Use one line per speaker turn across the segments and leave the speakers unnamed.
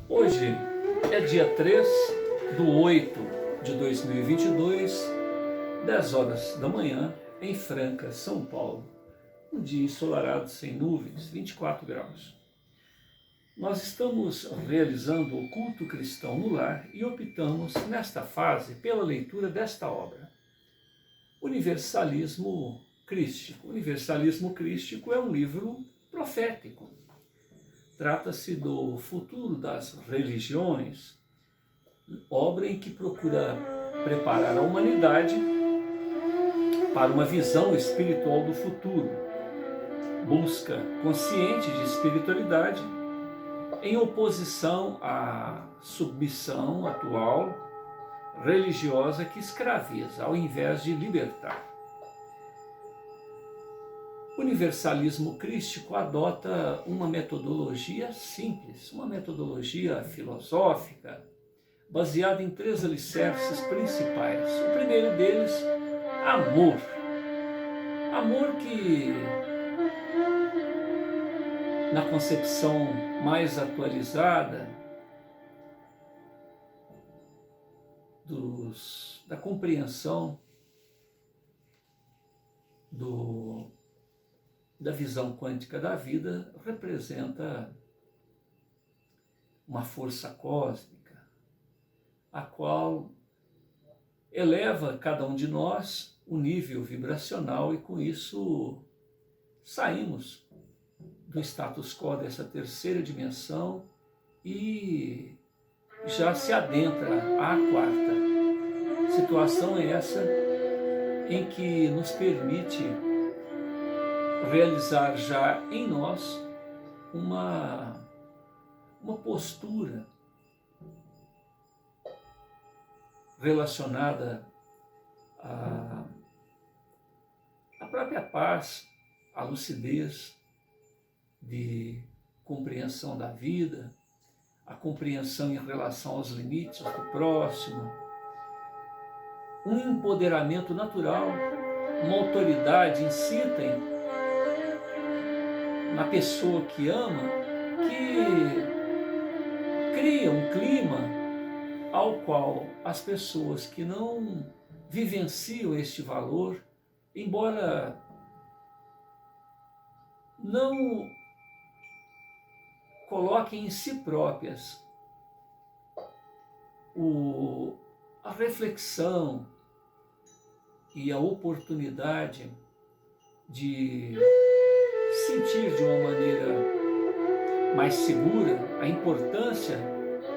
Hoje é dia 3/8/2022, 10 horas da manhã, em Franca, São Paulo. Um dia ensolarado, sem nuvens, 24 graus. Nós estamos realizando o culto cristão no lar e optamos, nesta fase, pela leitura desta obra. Universalismo Crístico. Universalismo Crístico é um livro profético. Trata-se do futuro das religiões, obra em que procura preparar a humanidade para uma visão espiritual do futuro. Busca consciente de espiritualidade em oposição à submissão atual religiosa que escraviza, ao invés de libertar. O universalismo crístico adota uma metodologia simples, uma metodologia filosófica, baseada em 3 alicerces principais. O primeiro deles, amor. Amor que, na concepção mais atualizada da compreensão da visão quântica da vida, representa uma força cósmica, a qual eleva cada um de nós o nível vibracional e com isso saímos do status quo dessa terceira dimensão e já se adentra à quarta. Situação é essa em que nos permite realizar já em nós uma postura relacionada à própria paz, à lucidez de compreensão da vida, a compreensão em relação aos limites do próximo, um empoderamento natural, uma autoridade incita na pessoa que ama, que cria um clima ao qual as pessoas que não vivenciam este valor, embora não coloquem em si próprias a reflexão e a oportunidade de sentir de uma maneira mais segura a importância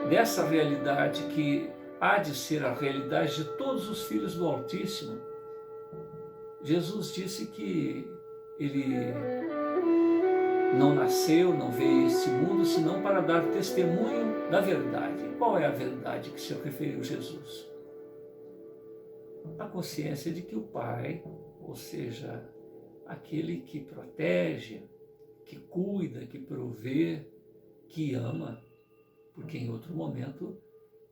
dessa realidade que há de ser a realidade de todos os filhos do Altíssimo. Jesus disse que ele não nasceu, não veio a este mundo, senão para dar testemunho da verdade. Qual é a verdade que se referiu Jesus? A consciência de que o Pai, ou seja, aquele que protege, que cuida, que provê, que ama, porque em outro momento,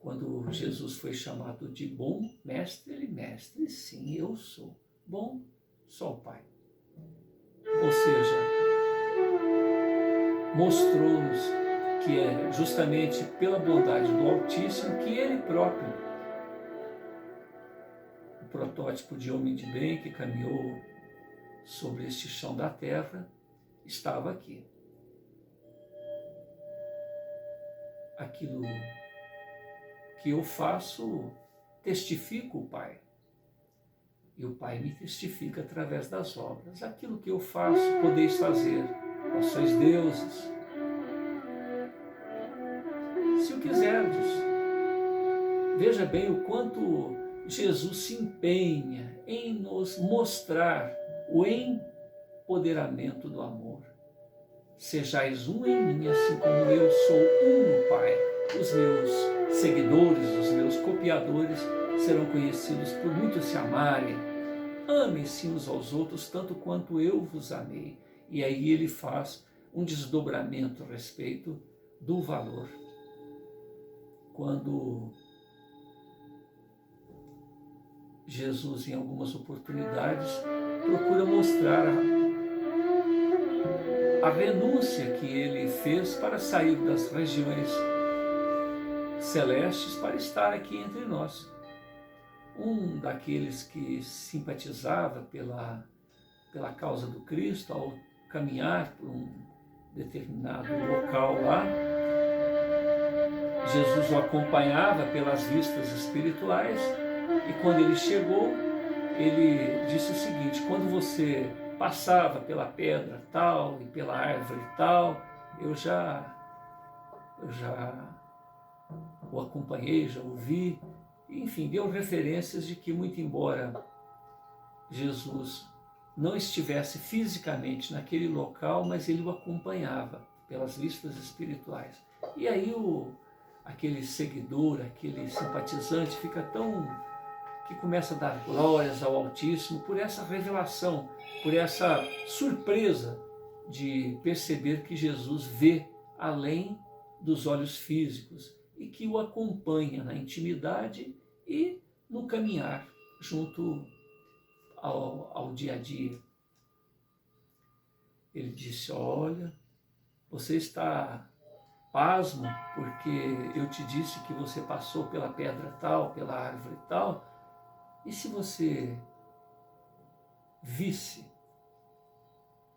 quando Jesus foi chamado de bom mestre, ele, mestre, sim, eu sou bom, só o Pai. Ou seja, mostrou-nos que é justamente pela bondade do Altíssimo que ele próprio, o protótipo de homem de bem que caminhou sobre este chão da terra, estava aqui. Aquilo que eu faço, testifico o Pai. E o Pai me testifica através das obras. Aquilo que eu faço, podeis fazer, vós sois deuses, se o quiserdes. Veja bem o quanto Jesus se empenha em nos mostrar o empoderamento do amor. Sejais um em mim, assim como eu sou um no Pai. Os meus seguidores, os meus copiadores serão conhecidos por muito se amarem. Amem-se uns aos outros tanto quanto eu vos amei. E aí ele faz um desdobramento a respeito do valor. Quando Jesus, em algumas oportunidades, procura mostrar a renúncia que ele fez para sair das regiões celestes para estar aqui entre nós. Um daqueles que simpatizava pela causa do Cristo, ao caminhar por um determinado local lá, Jesus o acompanhava pelas vistas espirituais, e quando ele chegou, ele disse o seguinte: quando você passava pela pedra tal e pela árvore tal, eu já o acompanhei, já o vi. Enfim, deu referências de que, muito embora Jesus não estivesse fisicamente naquele local, mas ele o acompanhava pelas vistas espirituais. E aí aquele seguidor, aquele simpatizante fica que começa a dar glórias ao Altíssimo por essa revelação, por essa surpresa de perceber que Jesus vê além dos olhos físicos e que o acompanha na intimidade e no caminhar junto ao dia a dia. Ele disse: olha, você está pasmo porque eu te disse que você passou pela pedra tal, pela árvore tal, e se você visse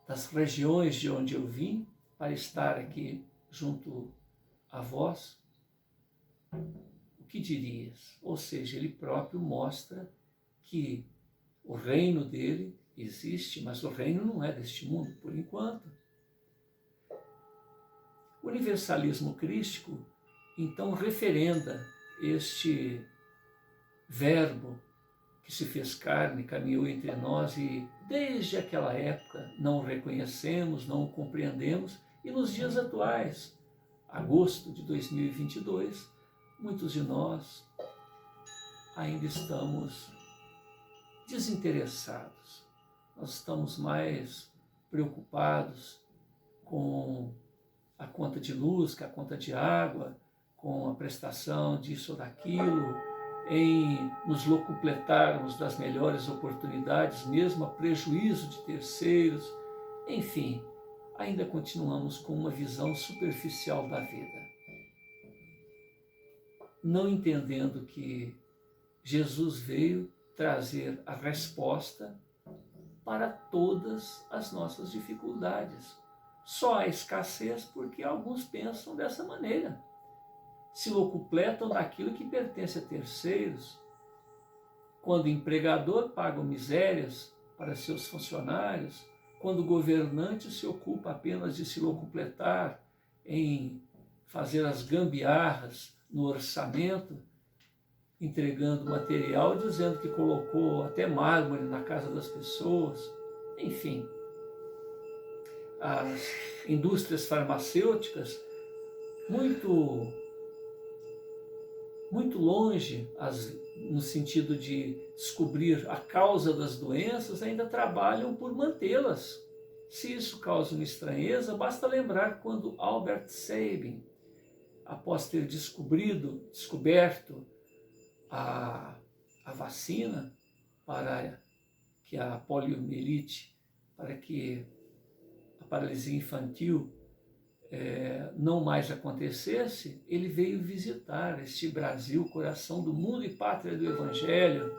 das regiões de onde eu vim para estar aqui junto a vós, o que dirias? Ou seja, ele próprio mostra que o reino dele existe, mas o reino não é deste mundo, por enquanto. O universalismo crístico, então, referenda este verbo que se fez carne, caminhou entre nós e, desde aquela época, não o reconhecemos, não o compreendemos, e nos dias atuais, agosto de 2022, muitos de nós ainda estamos desinteressados. Nós estamos mais preocupados com a conta de luz, com a conta de água, com a prestação disso ou daquilo, em nos locupletarmos das melhores oportunidades, mesmo a prejuízo de terceiros. Enfim, ainda continuamos com uma visão superficial da vida, não entendendo que Jesus veio trazer a resposta para todas as nossas dificuldades. Só há escassez porque alguns pensam dessa maneira. Se locupletam daquilo que pertence a terceiros. Quando o empregador paga misérias para seus funcionários, quando o governante se ocupa apenas de se locupletar em fazer as gambiarras no orçamento, entregando material, dizendo que colocou até mármore na casa das pessoas. Enfim, as indústrias farmacêuticas, muito longe, no sentido de descobrir a causa das doenças, ainda trabalham por mantê-las. Se isso causa uma estranheza, basta lembrar quando Albert Sabin, após ter descoberto a vacina para que a poliomielite, para que a paralisia infantil não mais acontecesse, ele veio visitar este Brasil, coração do mundo e pátria do Evangelho.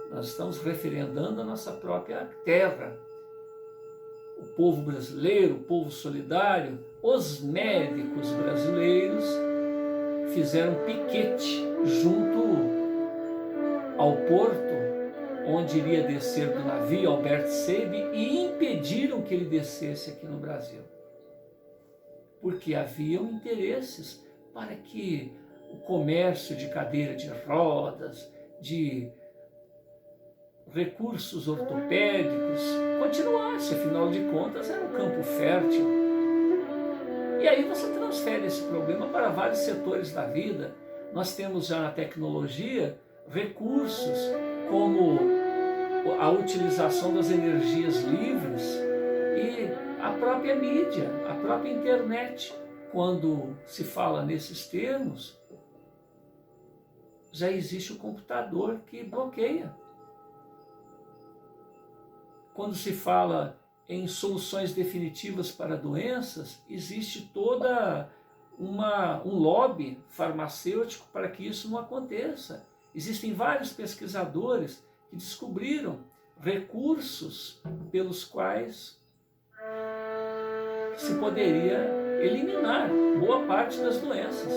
Nós estamos referendando a nossa própria terra. O povo brasileiro, o povo solidário, os médicos brasileiros fizeram piquete junto ao porto onde iria descer do navio Albert Sabin e impediram que ele descesse aqui no Brasil. Porque haviam interesses para que o comércio de cadeira de rodas, de recursos ortopédicos, continuasse, afinal de contas era um campo fértil. E aí você transfere esse problema para vários setores da vida. Nós temos já na tecnologia recursos como a utilização das energias livres e a própria mídia, a própria internet. Quando se fala nesses termos, já existe o computador que bloqueia. Quando se fala em soluções definitivas para doenças, existe toda um lobby farmacêutico para que isso não aconteça. Existem vários pesquisadores que descobriram recursos pelos quais se poderia eliminar boa parte das doenças.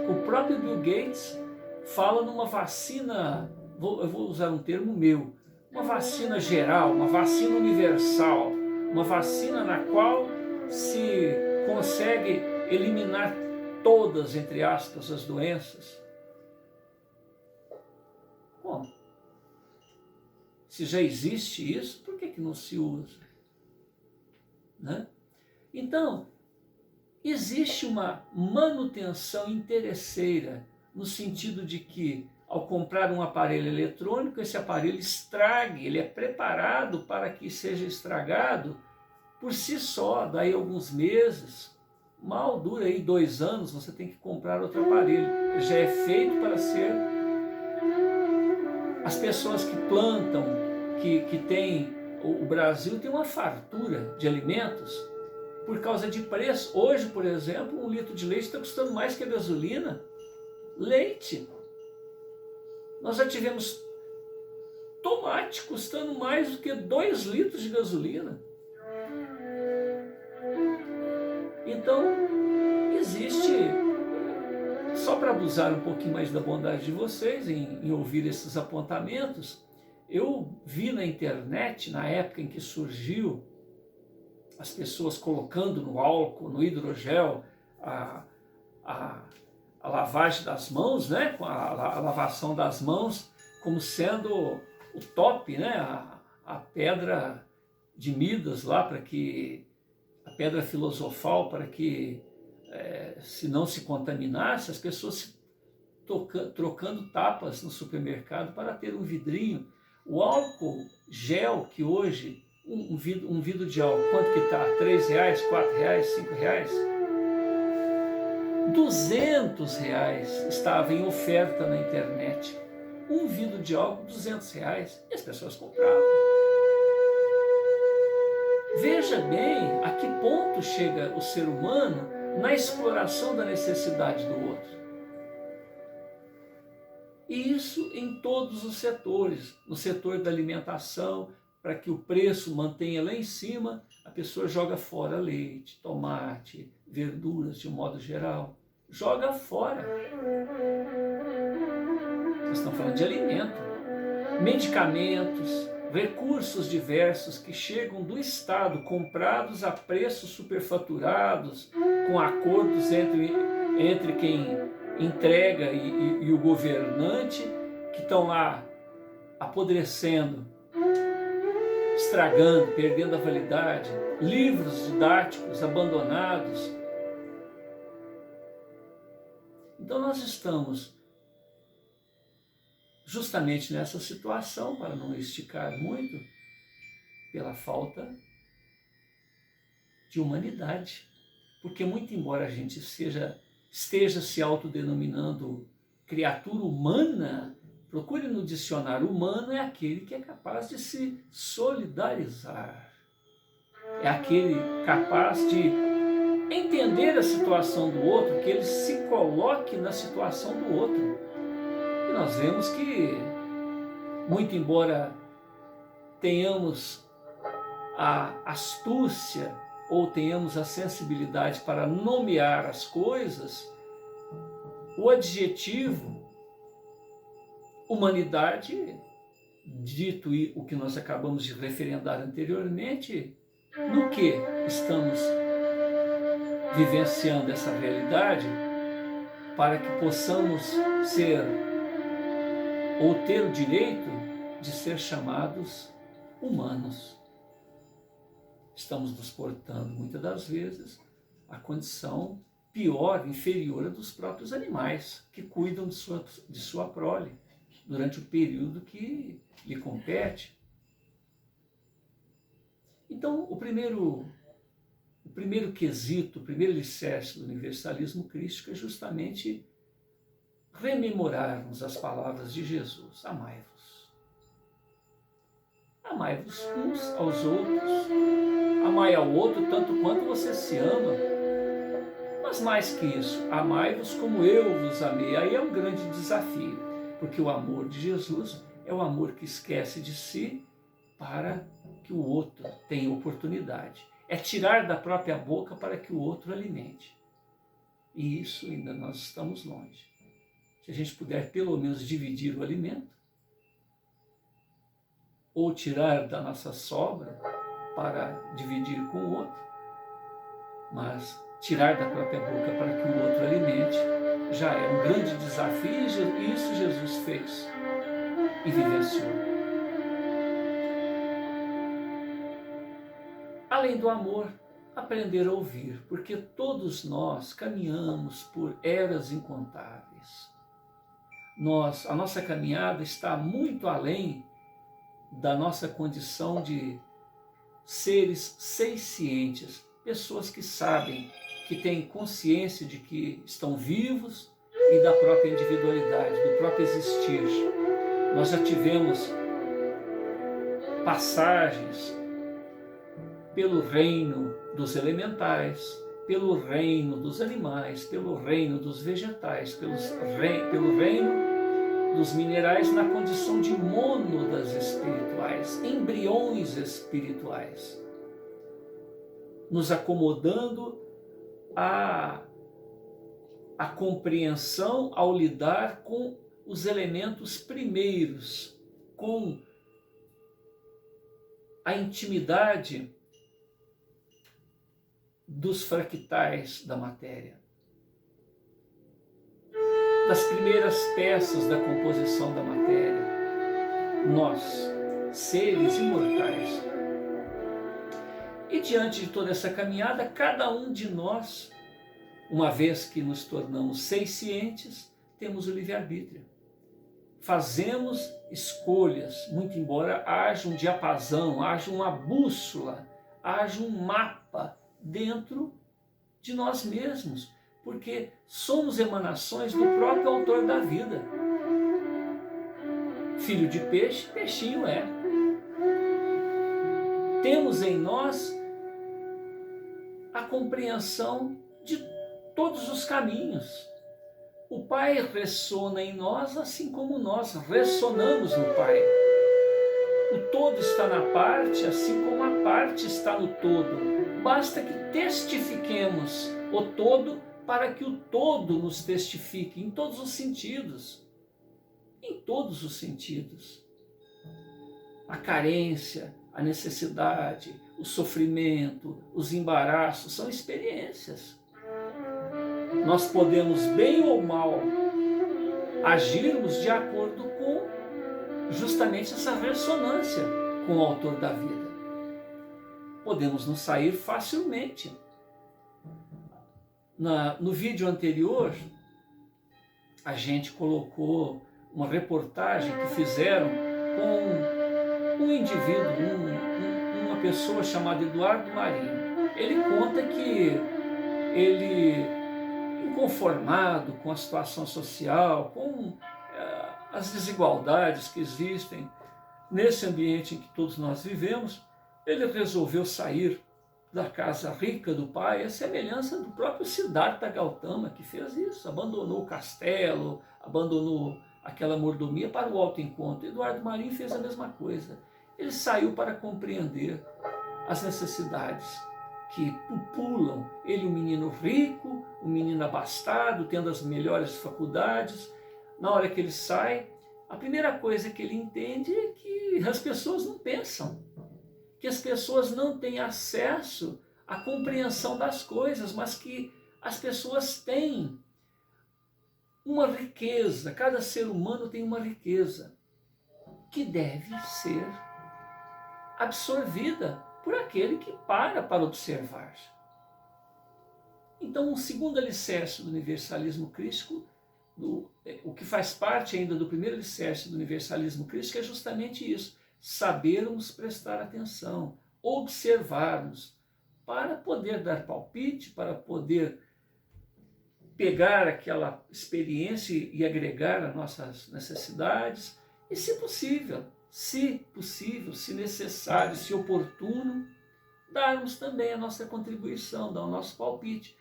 O próprio Bill Gates fala numa vacina, eu vou usar um termo meu, uma vacina geral, uma vacina universal, uma vacina na qual se consegue eliminar todas, entre aspas, as doenças. Bom, se já existe isso, por que não se usa? Né? Então, existe uma manutenção interesseira, no sentido de que, ao comprar um aparelho eletrônico, esse aparelho estrague, ele é preparado para que seja estragado por si só, daí alguns meses, mal dura aí 2 anos, você tem que comprar outro aparelho. Ele já é feito para ser... As pessoas que plantam, que tem... O Brasil tem uma fartura de alimentos por causa de preço. Hoje, por exemplo, 1 litro de leite está custando mais que a gasolina. Leite. Nós já tivemos tomate custando mais do que 2 litros de gasolina. Então, existe, só para abusar um pouquinho mais da bondade de vocês em ouvir esses apontamentos, eu vi na internet, na época em que surgiu as pessoas colocando no álcool, no hidrogel, a lavagem das mãos, né? a lavação das mãos como sendo o top, né? a pedra de Midas lá, para que a pedra filosofal, para que se não se contaminasse, as pessoas trocando tapas no supermercado para ter um vidrinho. O álcool gel, que hoje, um vidro de álcool, quanto que está? R$3, R$4, R$5? R$200 estava em oferta na internet. Um vidro de álcool, R$200. E as pessoas compravam. Veja bem a que ponto chega o ser humano na exploração da necessidade do outro. E isso em todos os setores. No setor da alimentação, para que o preço mantenha lá em cima, a pessoa joga fora leite, tomate, verduras de um modo geral. Joga fora. Nós estamos falando de alimento. Medicamentos, recursos diversos que chegam do Estado, comprados a preços superfaturados, com acordos entre quem entrega e o governante, que estão lá apodrecendo, estragando, perdendo a validade, livros didáticos abandonados. Então nós estamos justamente nessa situação, para não esticar muito, pela falta de humanidade. Porque muito embora a gente esteja se autodenominando criatura humana, procure no dicionário: humano é aquele que é capaz de se solidarizar. É aquele capaz de entender a situação do outro, que ele se coloque na situação do outro. E nós vemos que, muito embora tenhamos a astúcia ou tenhamos a sensibilidade para nomear as coisas, o adjetivo humanidade, dito o que nós acabamos de referendar anteriormente, no que estamos vivenciando essa realidade para que possamos ser ou ter o direito de ser chamados humanos. Estamos nos portando, muitas das vezes, à condição pior, inferior à dos próprios animais, que cuidam de sua prole durante o período que lhe compete. Então, o primeiro quesito, o primeiro alicerce do universalismo crístico é justamente rememorarmos as palavras de Jesus: amai-vos. amai-vos uns aos outros, amai ao outro tanto quanto você se ama, mas mais que isso, amai-vos como eu vos amei. Aí é um grande desafio, porque o amor de Jesus é o amor que esquece de si para que o outro tenha oportunidade. É tirar da própria boca para que o outro alimente. E isso ainda nós estamos longe. Se a gente puder pelo menos dividir o alimento, ou tirar da nossa sobra para dividir com o outro, mas tirar da própria boca para que o outro alimente, já é um grande desafio, e isso Jesus fez e vivenciou. Além do amor, aprender a ouvir, porque todos nós caminhamos por eras incontáveis. A nossa caminhada está muito além da nossa condição de seres seiscientes, pessoas que sabem, que têm consciência de que estão vivos e da própria individualidade, do próprio existir. Nós já tivemos passagens pelo reino dos elementais, pelo reino dos animais, pelo reino dos vegetais, pelo reino dos minerais, na condição de mônadas espirituais, embriões espirituais, nos acomodando à compreensão ao lidar com os elementos primeiros, com a intimidade dos fractais da matéria, das primeiras peças da composição da matéria, nós, seres imortais. E diante de toda essa caminhada, cada um de nós, uma vez que nos tornamos seiscientes, temos o livre-arbítrio. Fazemos escolhas, muito embora haja um diapasão, haja uma bússola, haja um mapa dentro de nós mesmos, porque somos emanações do próprio autor da vida. Filho de peixe, peixinho é. Temos em nós a compreensão de todos os caminhos. O Pai ressona em nós assim como nós ressonamos no Pai. O todo está na parte, assim como a parte está no todo. Basta que testifiquemos o todo para que o todo nos testifique em todos os sentidos. Em todos os sentidos. A carência, a necessidade, o sofrimento, os embaraços são experiências. Nós podemos, bem ou mal, agirmos de acordo com justamente essa ressonância com o autor da vida. Podemos nos sair facilmente. No vídeo anterior, a gente colocou uma reportagem que fizeram com um indivíduo, uma pessoa chamada Eduardo Marinho. Ele conta que ele, inconformado com a situação social, com as desigualdades que existem nesse ambiente em que todos nós vivemos, ele resolveu sair da casa rica do pai, a semelhança do próprio Siddhartha Gautama, que fez isso, abandonou o castelo, abandonou aquela mordomia para o autoencontro. Eduardo Marinho fez a mesma coisa. Ele saiu para compreender as necessidades que pupulam ele, um menino rico, um menino abastado, tendo as melhores faculdades. Na hora que ele sai, a primeira coisa que ele entende é que as pessoas não pensam, que as pessoas não têm acesso à compreensão das coisas, mas que as pessoas têm uma riqueza, cada ser humano tem uma riqueza que deve ser absorvida por aquele que para observar. Então, o segundo alicerce do universalismo crístico, o que faz parte ainda do primeiro alicerce do universalismo crístico, é justamente isso: sabermos prestar atenção, observarmos, para poder dar palpite, para poder pegar aquela experiência e agregar as nossas necessidades, e, se possível, se possível, se necessário, se oportuno, darmos também a nossa contribuição, dar o nosso palpite.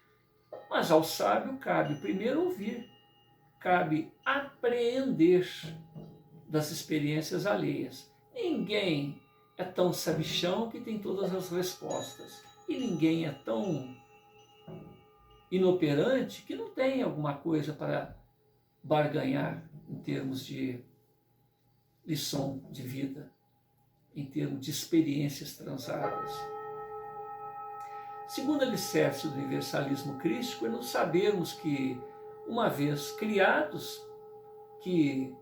Mas ao sábio cabe primeiro ouvir, cabe apreender das experiências alheias. Ninguém é tão sabichão que tem todas as respostas. E ninguém é tão inoperante que não tem alguma coisa para barganhar em termos de lição de vida, em termos de experiências transadas. Segundo alicerce do universalismo crístico é nos sabermos que, uma vez criados, que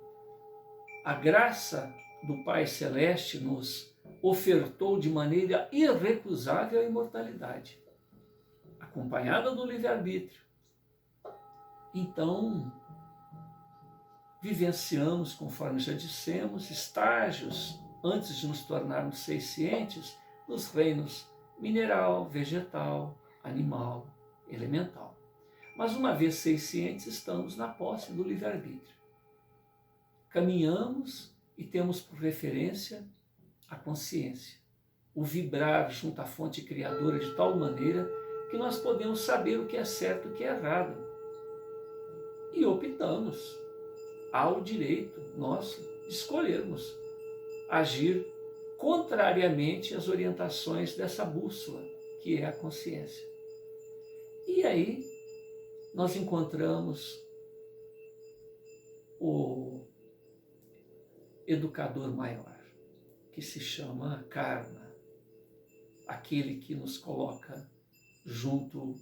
a graça do Pai Celeste nos ofertou de maneira irrecusável a imortalidade, acompanhada do livre-arbítrio. Então, vivenciamos, conforme já dissemos, estágios antes de nos tornarmos seiscientes nos reinos mineral, vegetal, animal, elemental. Mas uma vez seiscientes, estamos na posse do livre-arbítrio. Caminhamos e temos por referência a consciência, o vibrar junto à fonte criadora de tal maneira que nós podemos saber o que é certo e o que é errado. E optamos, há o direito nosso de escolhermos agir contrariamente às orientações dessa bússola, que é a consciência. E aí nós encontramos o educador maior, que se chama karma, aquele que nos coloca junto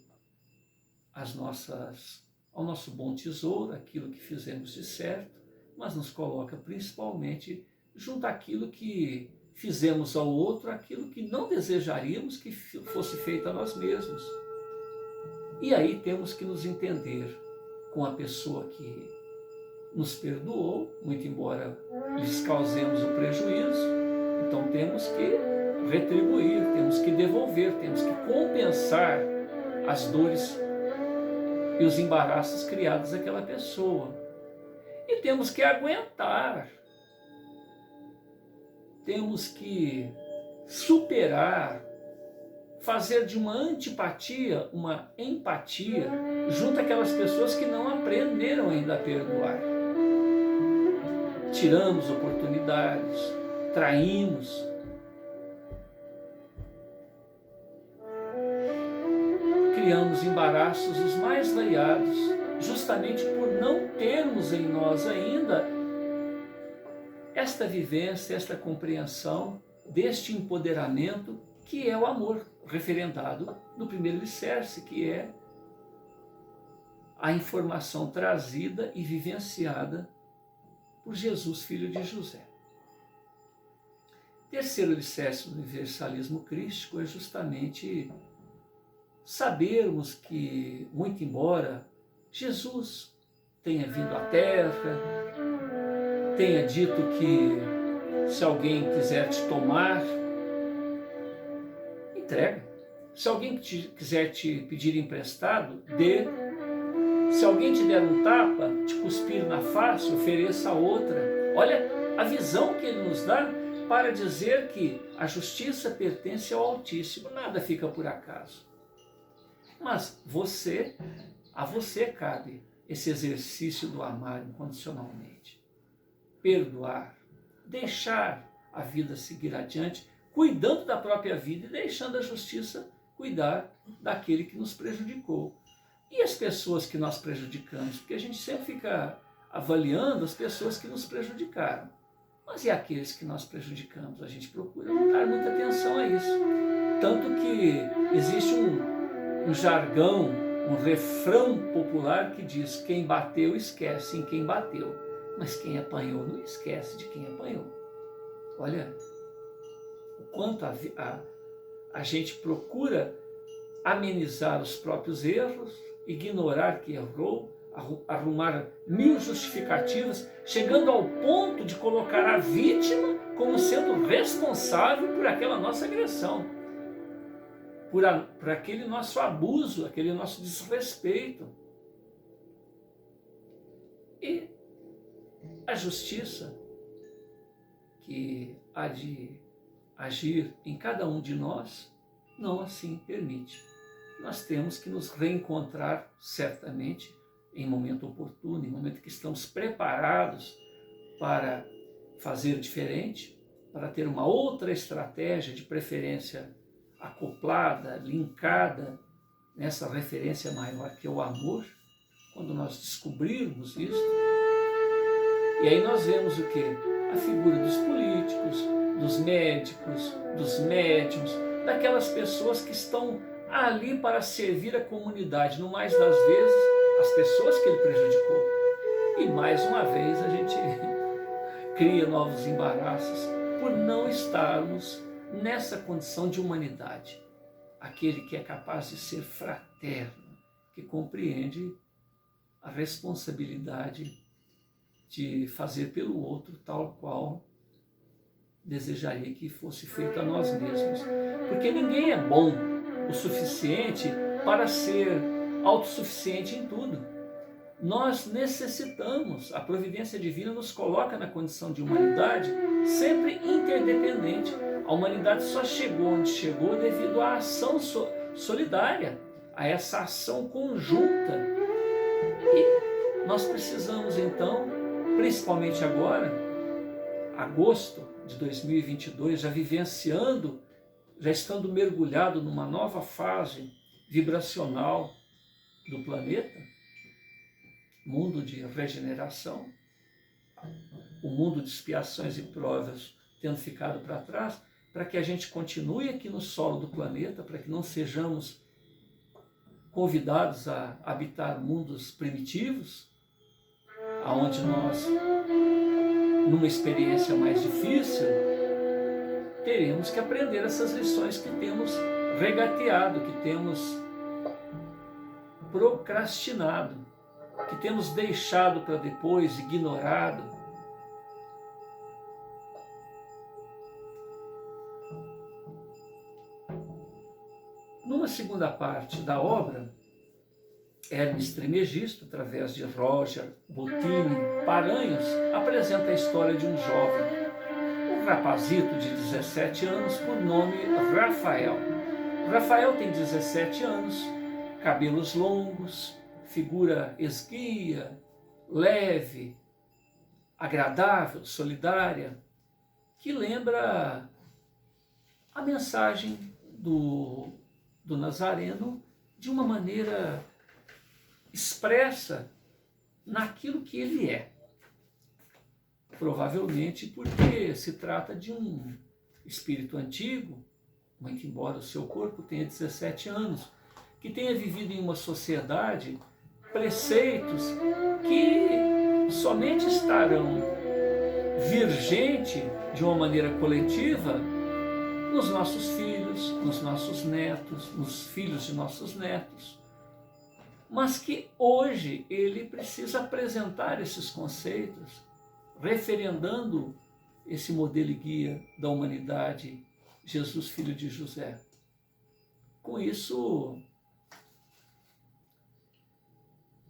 ao nosso bom tesouro, aquilo que fizemos de certo, mas nos coloca principalmente junto àquilo que fizemos ao outro, aquilo que não desejaríamos que fosse feito a nós mesmos. E aí temos que nos entender com a pessoa que nos perdoou, muito embora lhes causemos o prejuízo. Então temos que retribuir, temos que devolver, temos que compensar as dores e os embaraços criados àquela pessoa. E temos que aguentar, temos que superar, fazer de uma antipatia uma empatia junto àquelas pessoas que não aprenderam ainda a perdoar. Tiramos oportunidades, traímos, criamos embaraços os mais variados, justamente por não termos em nós ainda esta vivência, esta compreensão deste empoderamento que é o amor, referendado no primeiro alicerce, que é a informação trazida e vivenciada por Jesus, filho de José. Terceiro alicerce do universalismo crístico é justamente sabermos que, muito embora Jesus tenha vindo à Terra, tenha dito que se alguém quiser te tomar, entrega. Se alguém quiser te pedir emprestado, dê. Se alguém te der um tapa, te cuspir na face, ofereça outra. Olha a visão que ele nos dá para dizer que a justiça pertence ao Altíssimo, nada fica por acaso. Mas a você cabe esse exercício do amar incondicionalmente. Perdoar, deixar a vida seguir adiante, cuidando da própria vida e deixando a justiça cuidar daquele que nos prejudicou. E as pessoas que nós prejudicamos? Porque a gente sempre fica avaliando as pessoas que nos prejudicaram. Mas e aqueles que nós prejudicamos? A gente procura não dar muita atenção a isso. Tanto que existe um jargão, um refrão popular que diz: quem bateu esquece em quem bateu, mas quem apanhou não esquece de quem apanhou. Olha o quanto a gente procura amenizar os próprios erros, ignorar que errou, arrumar mil justificativas, chegando ao ponto de colocar a vítima como sendo responsável por aquela nossa agressão, por aquele nosso abuso, aquele nosso desrespeito. E a justiça, que há de agir em cada um de nós, não assim permite. Nós temos que nos reencontrar certamente em momento oportuno, em momento que estamos preparados para fazer diferente, para ter uma outra estratégia, de preferência acoplada, linkada nessa referência maior que é o amor. Quando nós descobrirmos isso, e aí nós vemos o quê? A figura dos políticos, dos médicos, dos médiuns, daquelas pessoas que estão ali para servir a comunidade, no mais das vezes, as pessoas que ele prejudicou. E mais uma vez a gente cria novos embaraços por não estarmos nessa condição de humanidade. Aquele que é capaz de ser fraterno, que compreende a responsabilidade de fazer pelo outro tal qual desejaria que fosse feito a nós mesmos. Porque ninguém é bom o suficiente para ser autossuficiente em tudo. Nós necessitamos, a providência divina nos coloca na condição de humanidade sempre interdependente. A humanidade só chegou onde chegou devido à ação solidária, a essa ação conjunta. E nós precisamos então, principalmente agora, agosto de 2022, já vivenciando, já estando mergulhado numa nova fase vibracional do planeta, mundo de regeneração, o mundo de expiações e provas tendo ficado para trás, para que a gente continue aqui no solo do planeta, para que não sejamos convidados a habitar mundos primitivos, aonde nós, numa experiência mais difícil, teremos que aprender essas lições que temos regateado, que temos procrastinado, que temos deixado para depois, ignorado. Numa segunda parte da obra, Hermes Trismegisto, através de Roger Bottini Paranhos, apresenta a história de um jovem, um rapazito de 17 anos, por nome Rafael. Rafael tem 17 anos, cabelos longos, figura esguia, leve, agradável, solidária, que lembra a mensagem do Nazareno de uma maneira expressa naquilo que ele é. Provavelmente porque se trata de um espírito antigo, muito embora o seu corpo tenha 17 anos, que tenha vivido em uma sociedade preceitos que somente estarão vigentes de uma maneira coletiva nos nossos filhos, nos nossos netos, nos filhos de nossos netos. Mas que hoje ele precisa apresentar esses conceitos, referendando esse modelo e guia da humanidade, Jesus, filho de José. Com isso,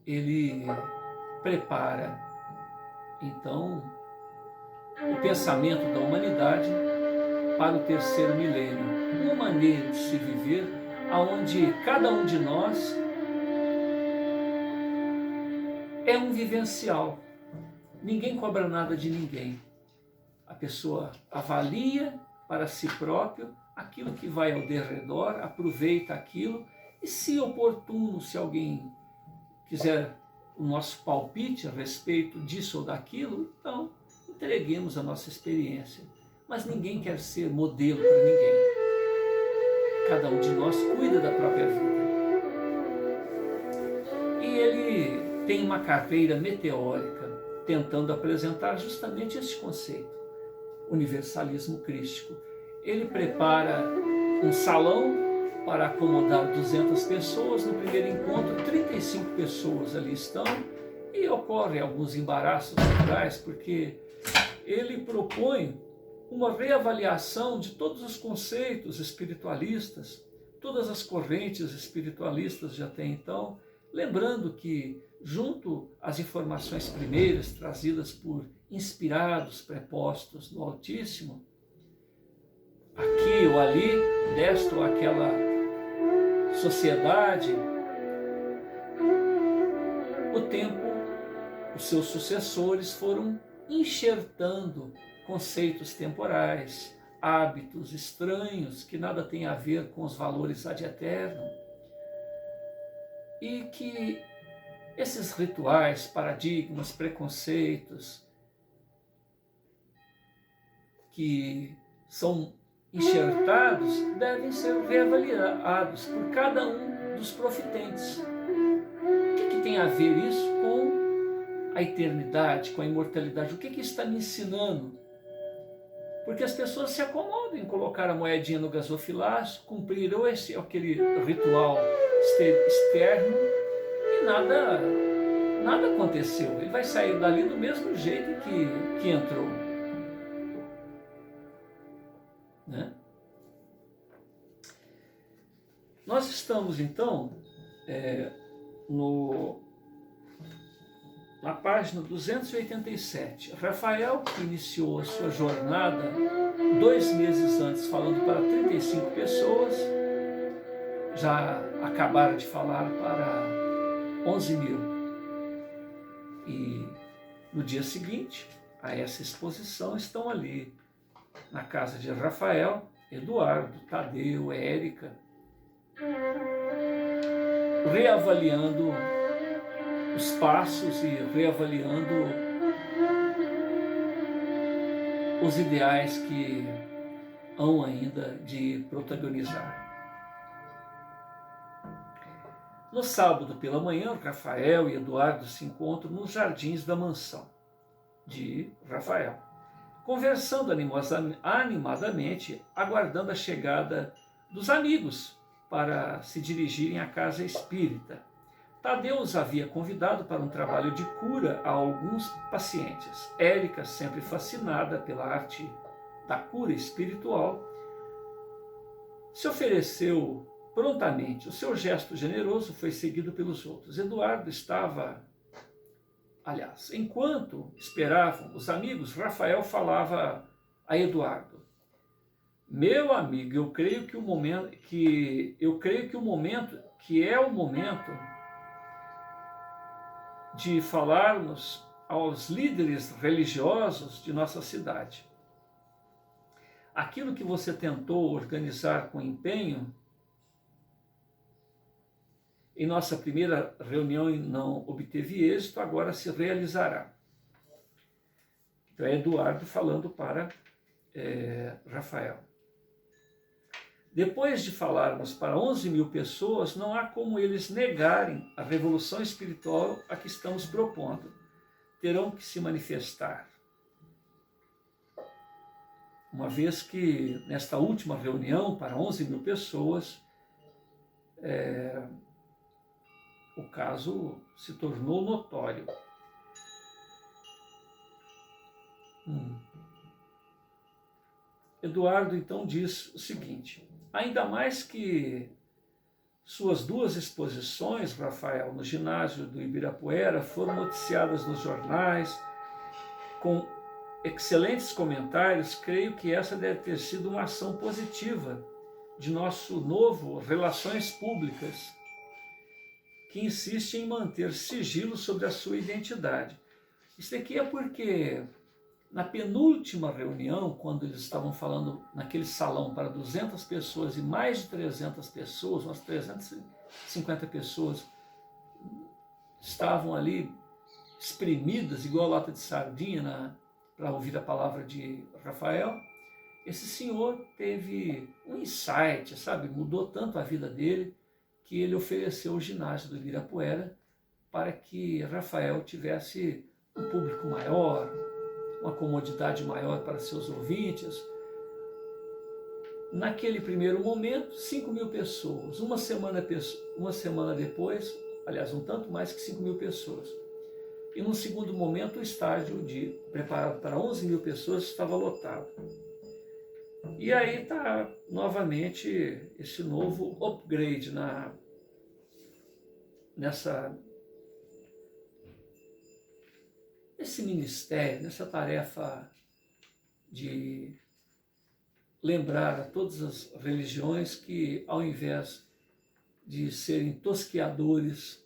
ele prepara, então, o pensamento da humanidade para o terceiro milênio, uma maneira de se viver onde cada um de nós é um vivencial. Ninguém cobra nada de ninguém. A pessoa avalia para si próprio aquilo que vai ao derredor, aproveita aquilo e, se oportuno, se alguém quiser o nosso palpite a respeito disso ou daquilo, então entreguemos a nossa experiência. Mas ninguém quer ser modelo para ninguém. Cada um de nós cuida da própria vida. E ele tem uma carreira meteórica tentando apresentar justamente esse conceito, universalismo crístico. Ele prepara um salão para acomodar 200 pessoas. No primeiro encontro, 35 pessoas ali estão, e ocorrem alguns embaraços naturais, porque ele propõe uma reavaliação de todos os conceitos espiritualistas, todas as correntes espiritualistas de até então, Lembrando que, junto às informações primeiras trazidas por inspirados prepostos do Altíssimo, aqui ou ali, desta ou aquela sociedade, o tempo, os seus sucessores foram enxertando conceitos temporais, hábitos estranhos que nada têm a ver com os valores ad eternum, e que esses rituais, paradigmas, preconceitos que são enxertados devem ser reavaliados por cada um dos profitentes. O que tem a ver isso com a eternidade, com a imortalidade? O que está me ensinando? Porque as pessoas se acomodam em colocar a moedinha no gasofilácio, cumprir ou esse ou aquele ritual externo e nada aconteceu. Ele vai sair dali do mesmo jeito que entrou. Né? Nós estamos, então, na página 287. Rafael, que iniciou a sua jornada 2 meses antes, falando para 35 pessoas, já acabaram de falar para 11 mil. E no dia seguinte a essa exposição estão ali, na casa de Rafael, Eduardo, Tadeu, Érica, reavaliando os passos e reavaliando os ideais que hão ainda de protagonizar. No sábado pela manhã, Rafael e Eduardo se encontram nos jardins da mansão de Rafael, conversando animadamente, aguardando a chegada dos amigos para se dirigirem à casa espírita. Tadeu os havia convidado para um trabalho de cura a alguns pacientes. Érica, sempre fascinada pela arte da cura espiritual, se ofereceu prontamente. O seu gesto generoso foi seguido pelos outros. Eduardo estava... Aliás, enquanto esperavam os amigos, Rafael falava a Eduardo: meu amigo, eu creio que o momento de falarmos aos líderes religiosos de nossa cidade. Aquilo que você tentou organizar com empenho em nossa primeira reunião e não obteve êxito, agora se realizará. Então é Eduardo falando para Rafael. Depois de falarmos para 11 mil pessoas, não há como eles negarem a revolução espiritual a que estamos propondo. Terão que se manifestar. Uma vez que nesta última reunião para 11 mil pessoas, o caso se tornou notório. Eduardo então diz o seguinte: ainda mais que suas 2 exposições, Rafael, no ginásio do Ibirapuera, foram noticiadas nos jornais, com excelentes comentários, creio que essa deve ter sido uma ação positiva de nosso novo Relações Públicas, que insiste em manter sigilo sobre a sua identidade. Isso aqui é porque na penúltima reunião, quando eles estavam falando naquele salão para 200 pessoas e mais de 300 pessoas, umas 350 pessoas, estavam ali espremidas, igual lata de sardinha, para ouvir a palavra de Rafael, esse senhor teve um insight, sabe? Mudou tanto a vida dele, que ele ofereceu o ginásio do Ibirapuera para que Rafael tivesse um público maior, uma comodidade maior para seus ouvintes. Naquele primeiro momento, 5 mil pessoas. Uma semana depois, aliás, um tanto mais que 5 mil pessoas. E no segundo momento, o estádio preparado para 11 mil pessoas estava lotado. E aí está novamente esse novo upgrade nesse ministério, nessa tarefa de lembrar a todas as religiões que, ao invés de serem tosqueadores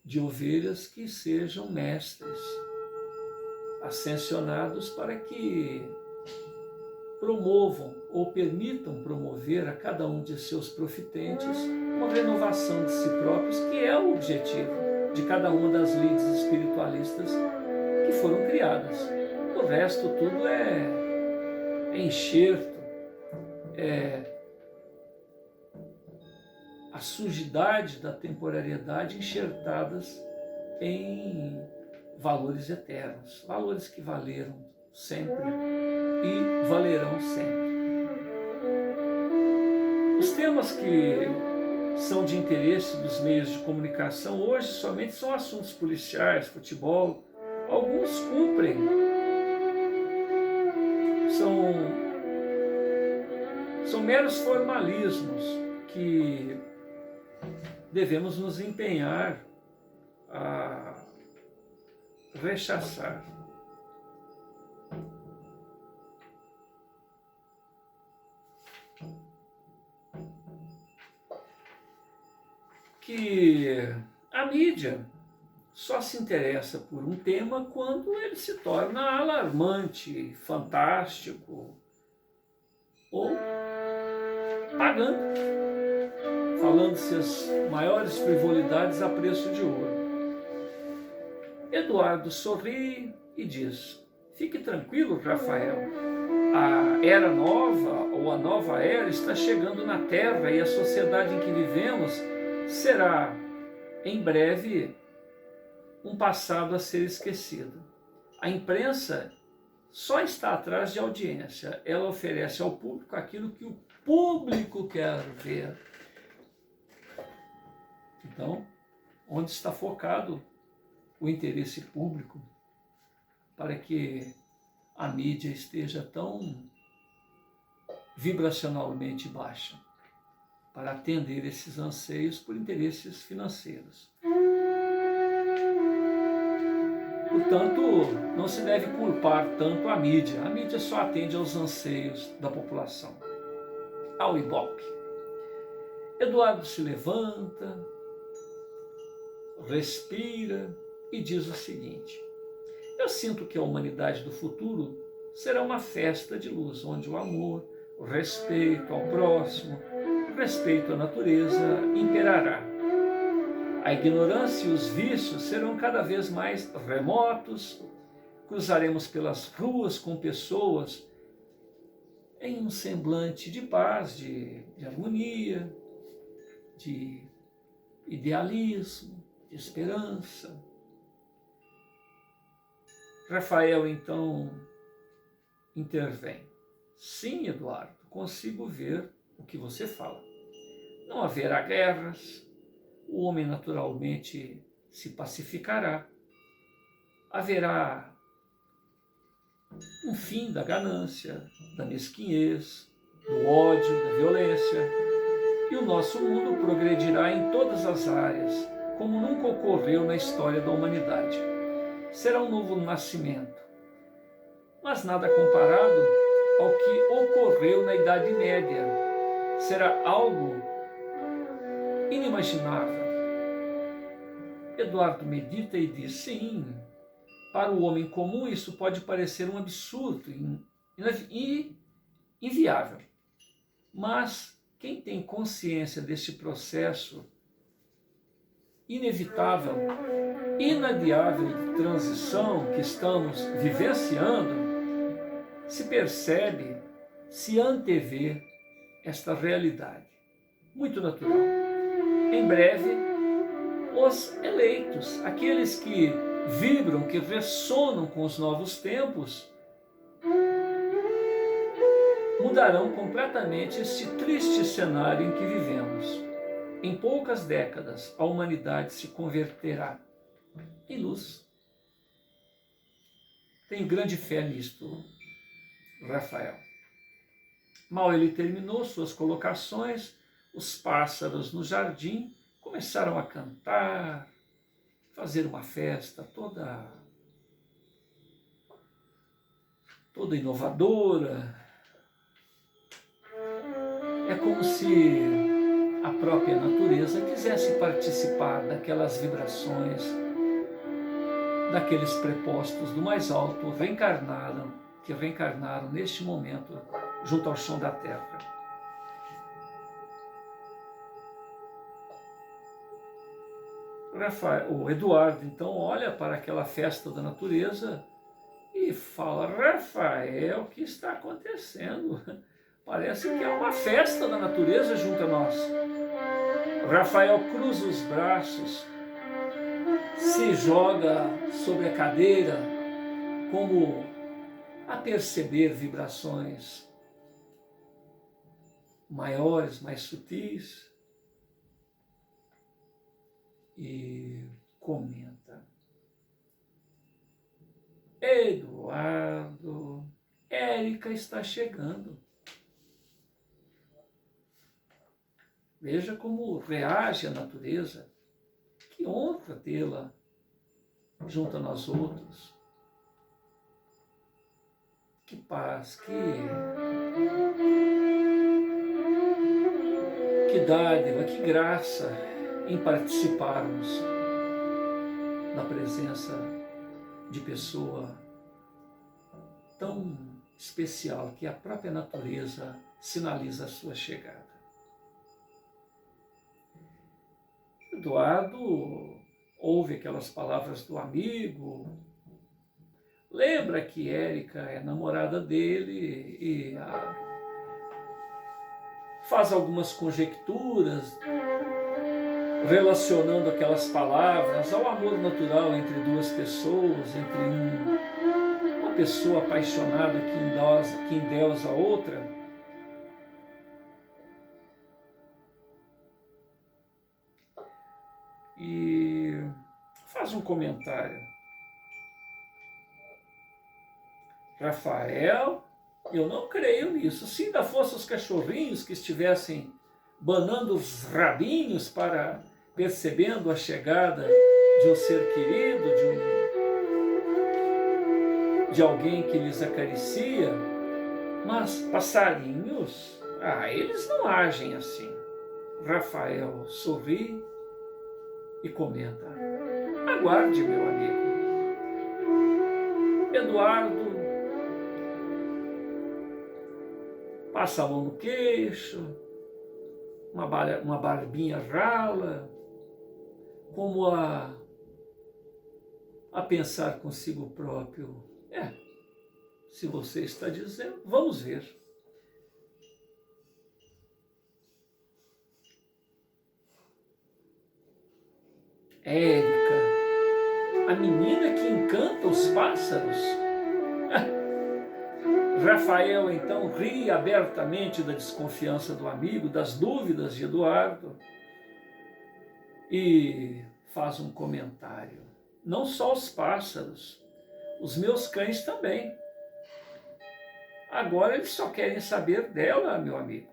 de ovelhas, que sejam mestres ascensionados para que promovam ou permitam promover a cada um de seus profitentes uma renovação de si próprios, que é o objetivo de cada uma das lides espiritualistas que foram criadas. O resto tudo é enxerto, é a sujidade da temporariedade enxertadas em valores eternos, valores que valeram sempre e valerão sempre. Os temas que são de interesse dos meios de comunicação hoje somente são assuntos policiais, futebol. Alguns cumprem, são meros formalismos que devemos nos empenhar a rechaçar. Que a mídia só se interessa por um tema quando ele se torna alarmante, fantástico ou pagando, falando-se as maiores frivolidades a preço de ouro. Eduardo sorri e diz: fique tranquilo, Rafael, a era nova ou a nova era está chegando na Terra e a sociedade em que vivemos será, em breve, um passado a ser esquecido. A imprensa só está atrás de audiência. Ela oferece ao público aquilo que o público quer ver. Então, onde está focado o interesse público para que a mídia esteja tão vibracionalmente baixa, para atender esses anseios por interesses financeiros. Portanto, não se deve culpar tanto a mídia só atende aos anseios da população, ao Ibope. Eduardo se levanta, respira e diz o seguinte: eu sinto que a humanidade do futuro será uma festa de luz, onde o amor, o respeito ao próximo, o respeito à natureza imperará. A ignorância e os vícios serão cada vez mais remotos, cruzaremos pelas ruas com pessoas em um semblante de paz, de harmonia, de idealismo, de esperança. Rafael, então, intervém. Sim, Eduardo, consigo ver o que você fala. Não haverá guerras, o homem naturalmente se pacificará, haverá um fim da ganância, da mesquinhez, do ódio, da violência, e o nosso mundo progredirá em todas as áreas, como nunca ocorreu na história da humanidade. Será um novo nascimento, mas nada comparado ao que ocorreu na Idade Média. Será algo inimaginável. Eduardo medita e diz: sim, para o homem comum isso pode parecer um absurdo e inviável. Mas quem tem consciência deste processo inevitável, inadiável de transição que estamos vivenciando, se percebe, se antevê esta realidade muito natural. Em breve, os eleitos, aqueles que vibram, que ressonam com os novos tempos, mudarão completamente este triste cenário em que vivemos. Em poucas décadas, a humanidade se converterá em luz. Tenho grande fé nisto, Rafael. Mal ele terminou suas colocações, os pássaros no jardim começaram a cantar, fazer uma festa toda inovadora. É como se a própria natureza quisesse participar daquelas vibrações, daqueles prepostos do mais alto que reencarnaram neste momento junto ao chão da terra. O Eduardo, então, olha para aquela festa da natureza e fala: Rafael, o que está acontecendo? Parece que há uma festa da natureza junto a nós. Rafael cruza os braços, se joga sobre a cadeira, como a perceber vibrações maiores, mais sutis, e comenta: Eduardo, Érica está chegando. Veja como reage a natureza. Que honra tê-la junto a nós outros. Que paz, que dádiva, que graça em participarmos da presença de pessoa tão especial que a própria natureza sinaliza a sua chegada. Eduardo ouve aquelas palavras do amigo, lembra que Érica é namorada dele e faz algumas conjecturas relacionando aquelas palavras ao amor natural entre duas pessoas, entre uma pessoa apaixonada que endeusa a outra. E faz um comentário: Rafael, eu não creio nisso. Se ainda fossem os cachorrinhos que estivessem banando os rabinhos para percebendo a chegada de um ser querido, de alguém que lhes acaricia, mas passarinhos, eles não agem assim. Rafael sorri e comenta: aguarde, meu amigo. Eduardo passa a mão no queixo, uma barbinha rala, como a pensar consigo próprio: se você está dizendo, vamos ver. Érica, a menina que encanta os pássaros. Rafael então ri abertamente da desconfiança do amigo, das dúvidas de Eduardo, e faz um comentário: não só os pássaros, os meus cães também. Agora eles só querem saber dela, meu amigo.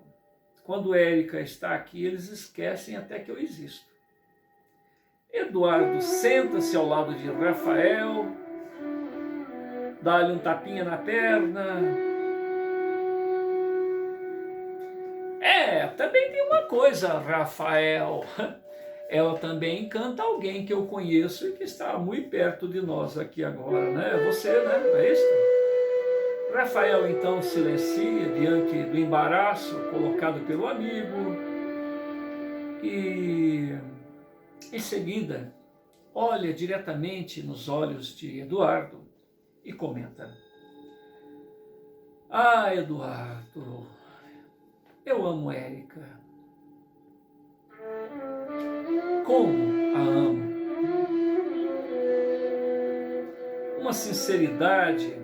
Quando Érica está aqui, eles esquecem até que eu existo. Eduardo senta-se ao lado de Rafael, dá-lhe um tapinha na perna. Também tem uma coisa, Rafael. Ela também encanta alguém que eu conheço e que está muito perto de nós aqui agora, né? Você, né? Não é isso? Rafael então silencia diante do embaraço colocado pelo amigo e, em seguida, olha diretamente nos olhos de Eduardo e comenta: Eduardo, eu amo Érica. Como a amo. Uma sinceridade,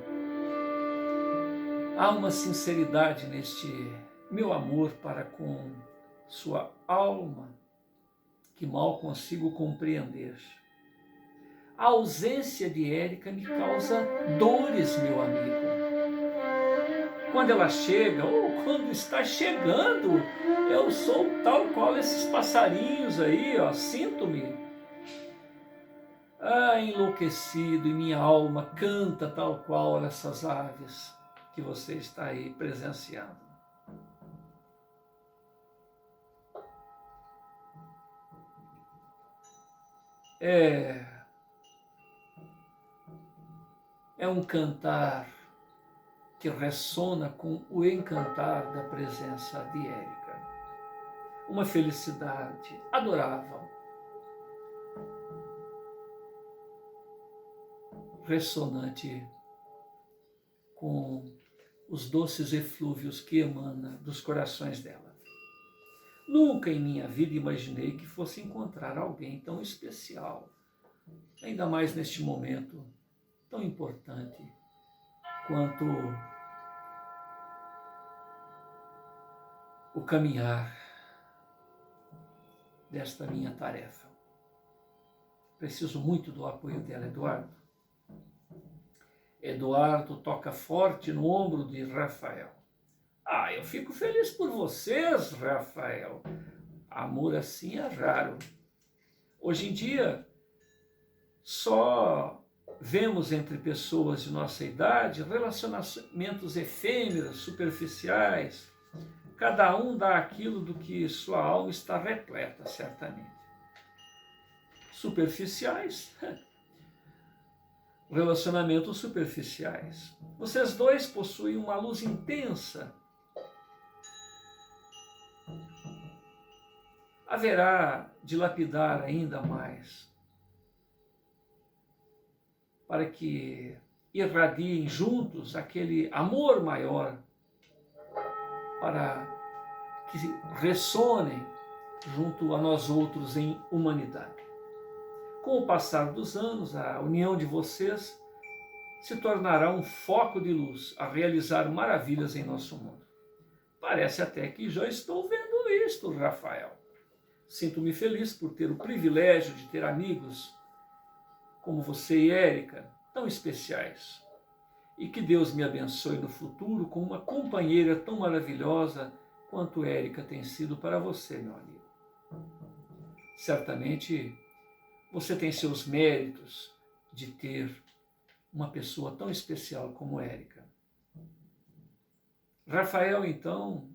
há uma sinceridade neste meu amor para com sua alma que mal consigo compreender. A ausência de Érica me causa dores, meu amigo. quando ela chega, ou quando está chegando, eu sou tal qual esses passarinhos aí, ó, sinto-me enlouquecido, e minha alma canta tal qual essas aves que você está aí presenciando. É um cantar que ressona com o encantar da presença de Érica. Uma felicidade adorável, ressonante com os doces eflúvios que emana dos corações dela. Nunca em minha vida imaginei que fosse encontrar alguém tão especial, ainda mais neste momento tão importante quanto o caminhar desta minha tarefa. Preciso muito do apoio dela, Eduardo. Eduardo toca forte no ombro de Rafael. Eu fico feliz por vocês, Rafael. Amor assim é raro. Hoje em dia, só vemos entre pessoas de nossa idade relacionamentos efêmeros, superficiais. Cada um dá aquilo do que sua alma está repleta, certamente. Superficiais, relacionamentos superficiais. Vocês dois possuem uma luz intensa. Haverá de lapidar ainda mais, para que irradiem juntos aquele amor maior, para que ressonem junto a nós outros em humanidade. Com o passar dos anos, a união de vocês se tornará um foco de luz a realizar maravilhas em nosso mundo. Parece até que já estou vendo isto, Rafael. Sinto-me feliz por ter o privilégio de ter amigos como você e Érica, tão especiais. E que Deus me abençoe no futuro com uma companheira tão maravilhosa quanto Érica tem sido para você, meu amigo. Certamente você tem seus méritos de ter uma pessoa tão especial como Érica. Rafael, então,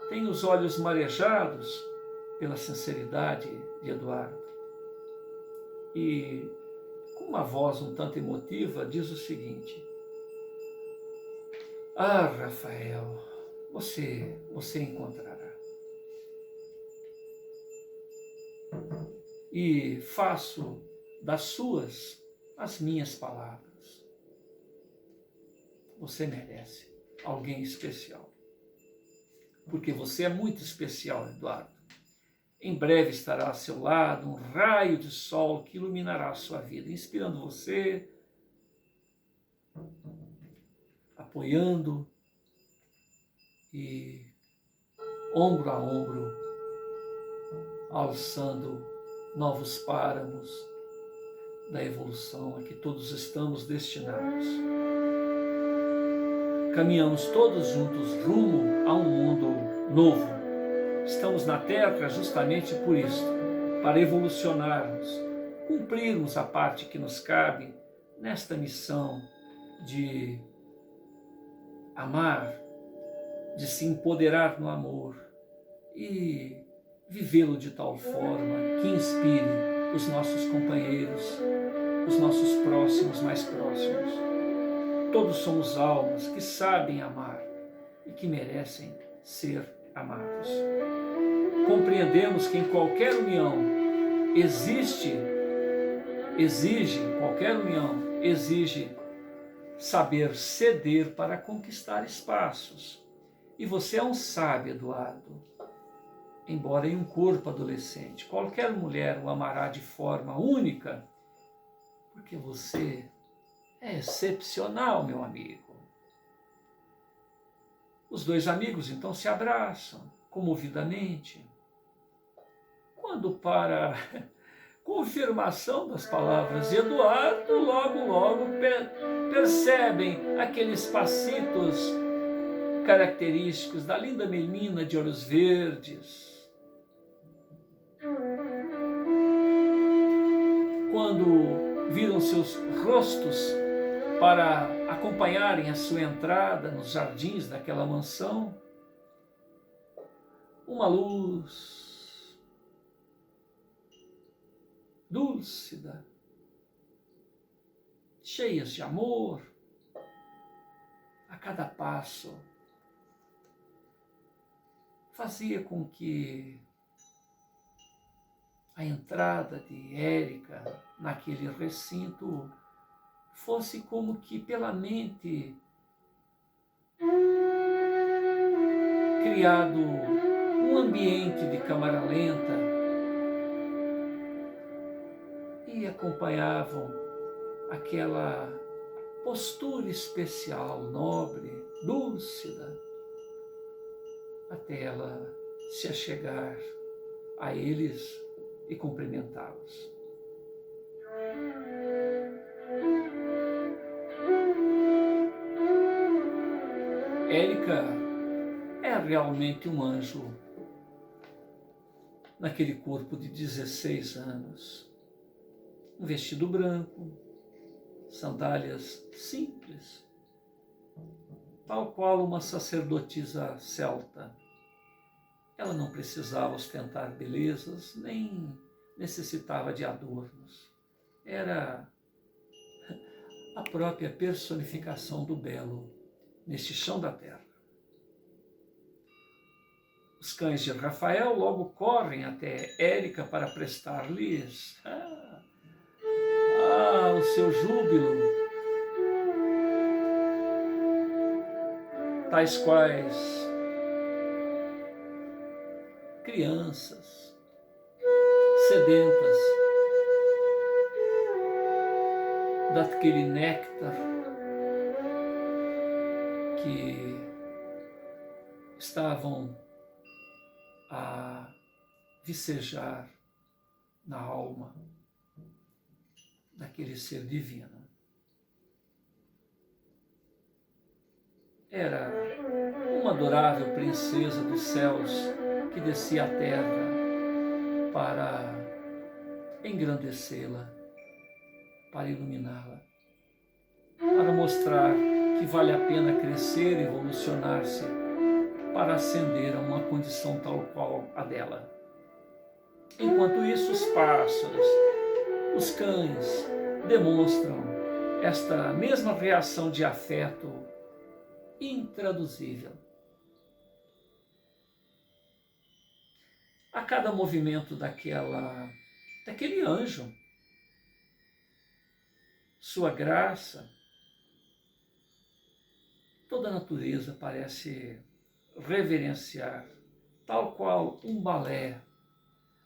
tem os olhos marejados pela sinceridade de Eduardo. E, com uma voz um tanto emotiva, diz o seguinte: Rafael, você encontrará. E faço das suas as minhas palavras. Você merece alguém especial. Porque você é muito especial, Eduardo. Em breve estará a seu lado um raio de sol que iluminará a sua vida, inspirando você, apoiando e ombro a ombro, alçando novos páramos da evolução a que todos estamos destinados. Caminhamos todos juntos rumo a um mundo novo. Estamos na Terra justamente por isso, para evolucionarmos, cumprirmos a parte que nos cabe nesta missão de amar, de se empoderar no amor e vivê-lo de tal forma que inspire os nossos companheiros, os nossos próximos mais próximos. Todos somos almas que sabem amar e que merecem ser amados. Compreendemos que em qualquer união exige saber ceder para conquistar espaços. E você é um sábio, Eduardo. Embora em um corpo adolescente, qualquer mulher o amará de forma única, porque você é excepcional, meu amigo. Os dois amigos então se abraçam comovidamente. Quando, para confirmação das palavras de Eduardo, logo percebem aqueles passitos característicos da linda menina de olhos verdes. Quando viram seus rostos para acompanharem a sua entrada nos jardins daquela mansão, uma luz dúlcida, cheias de amor, a cada passo, fazia com que a entrada de Érica naquele recinto fosse como que pela mente criado um ambiente de câmara lenta e acompanhavam aquela postura especial, nobre, dúlcida, até ela se achegar a eles e cumprimentá-los. Érica é realmente um anjo naquele corpo de 16 anos. Um vestido branco, sandálias simples, tal qual uma sacerdotisa celta. Ela não precisava ostentar belezas, nem necessitava de adornos. Era a própria personificação do belo neste chão da terra. Os cães de Rafael logo correm até Érica para prestar-lhes o seu júbilo, tais quais crianças sedentas daquele néctar que estavam a vicejar na alma daquele ser divino. Era uma adorável princesa dos céus que descia à terra para engrandecê-la, para iluminá-la, para mostrar que vale a pena crescer e evolucionar-se para ascender a uma condição tal qual a dela. Enquanto isso, os pássaros, os cães demonstram esta mesma reação de afeto intraduzível. A cada movimento daquele anjo, sua graça, toda a natureza parece reverenciar, tal qual um balé,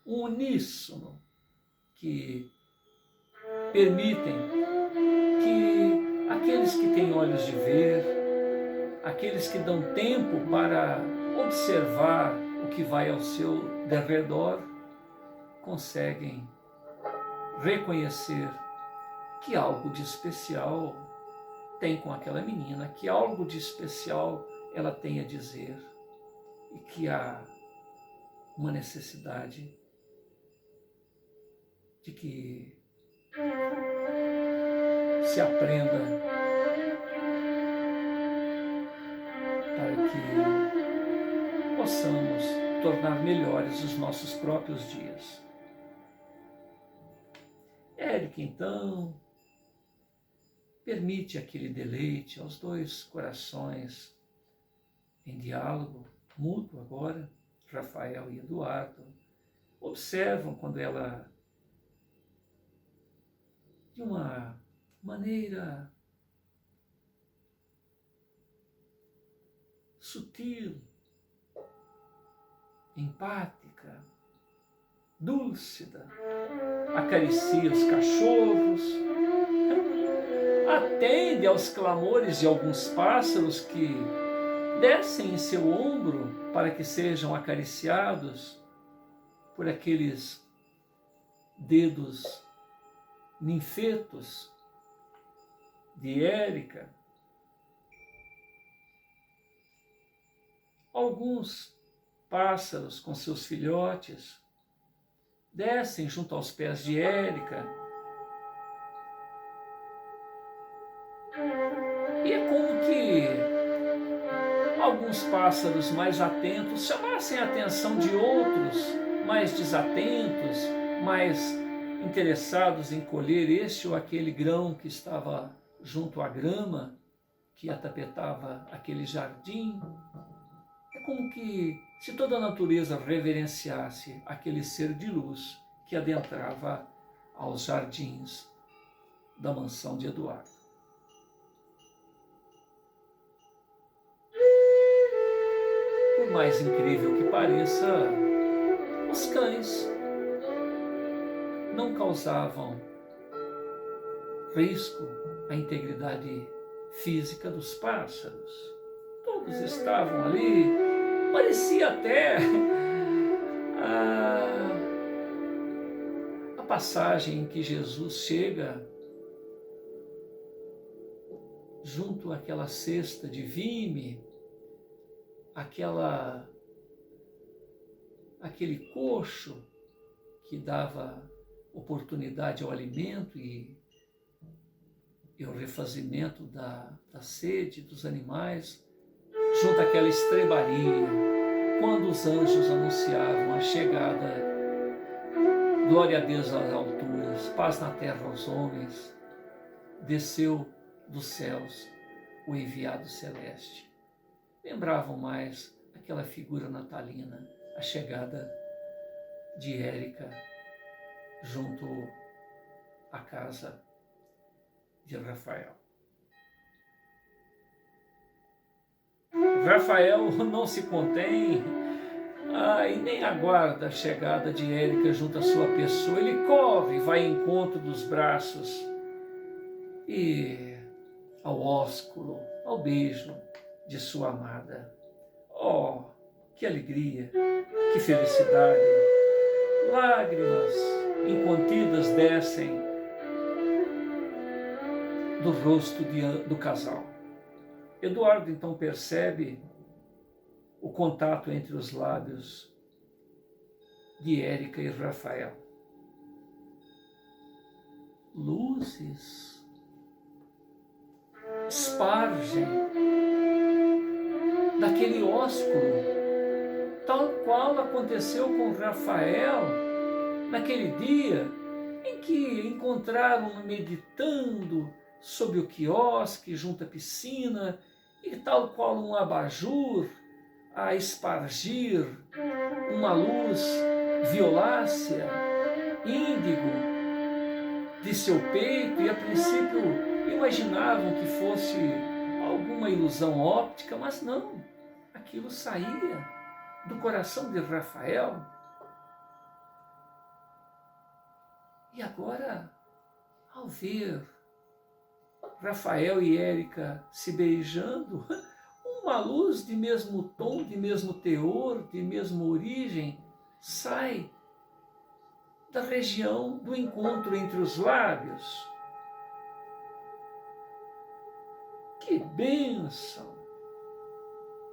um uníssono que permitem que aqueles que têm olhos de ver, aqueles que dão tempo para observar o que vai ao seu derredor, conseguem reconhecer que algo de especial tem com aquela menina, que algo de especial ela tem a dizer e que há uma necessidade de que se aprenda para que possamos tornar melhores os nossos próprios dias. Érica, então, permite aquele deleite aos dois corações em diálogo mútuo agora. Rafael e Eduardo observam quando ela, de uma maneira sutil, empática, dúlcida, acaricia os cachorros, atende aos clamores de alguns pássaros que descem em seu ombro para que sejam acariciados por aqueles dedos ninfetos de Érica. alguns pássaros com seus filhotes descem junto aos pés de Érica. E é como que alguns pássaros mais atentos chamassem a atenção de outros mais desatentos, mais interessados em colher este ou aquele grão que estava junto à grama que atapetava aquele jardim. É como que se toda a natureza reverenciasse aquele ser de luz que adentrava aos jardins da mansão de Eduardo. Por mais incrível que pareça, os cães não causavam risco à integridade física dos pássaros. Todos estavam ali, parecia até a passagem em que Jesus chega junto àquela cesta de vime, aquele coxo que dava oportunidade ao alimento e ao refazimento da sede dos animais, junto àquela estrebaria, quando os anjos anunciavam a chegada, glória a Deus nas alturas, paz na terra aos homens, desceu dos céus o enviado celeste. Lembravam mais aquela figura natalina, a chegada de Érica junto à casa de Rafael. Rafael não se contém e nem aguarda a chegada de Érica junto à sua pessoa. Ele corre, vai ao encontro dos braços e ao ósculo, ao beijo de sua amada. Oh, que alegria, que felicidade! Lágrimas incontidas descem do rosto do casal. Eduardo então percebe o contato entre os lábios de Érica e Rafael. Luzes espargem daquele ósculo, tal qual aconteceu com Rafael naquele dia em que encontraram meditando sob o quiosque junto à piscina e tal qual um abajur a espargir uma luz violácea, índigo, de seu peito, e a princípio imaginavam que fosse alguma ilusão óptica, mas não, aquilo saía do coração de Rafael. E agora, ao ver Rafael e Érica se beijando, uma luz de mesmo tom, de mesmo teor, de mesma origem, sai da região do encontro entre os lábios. Que bênção!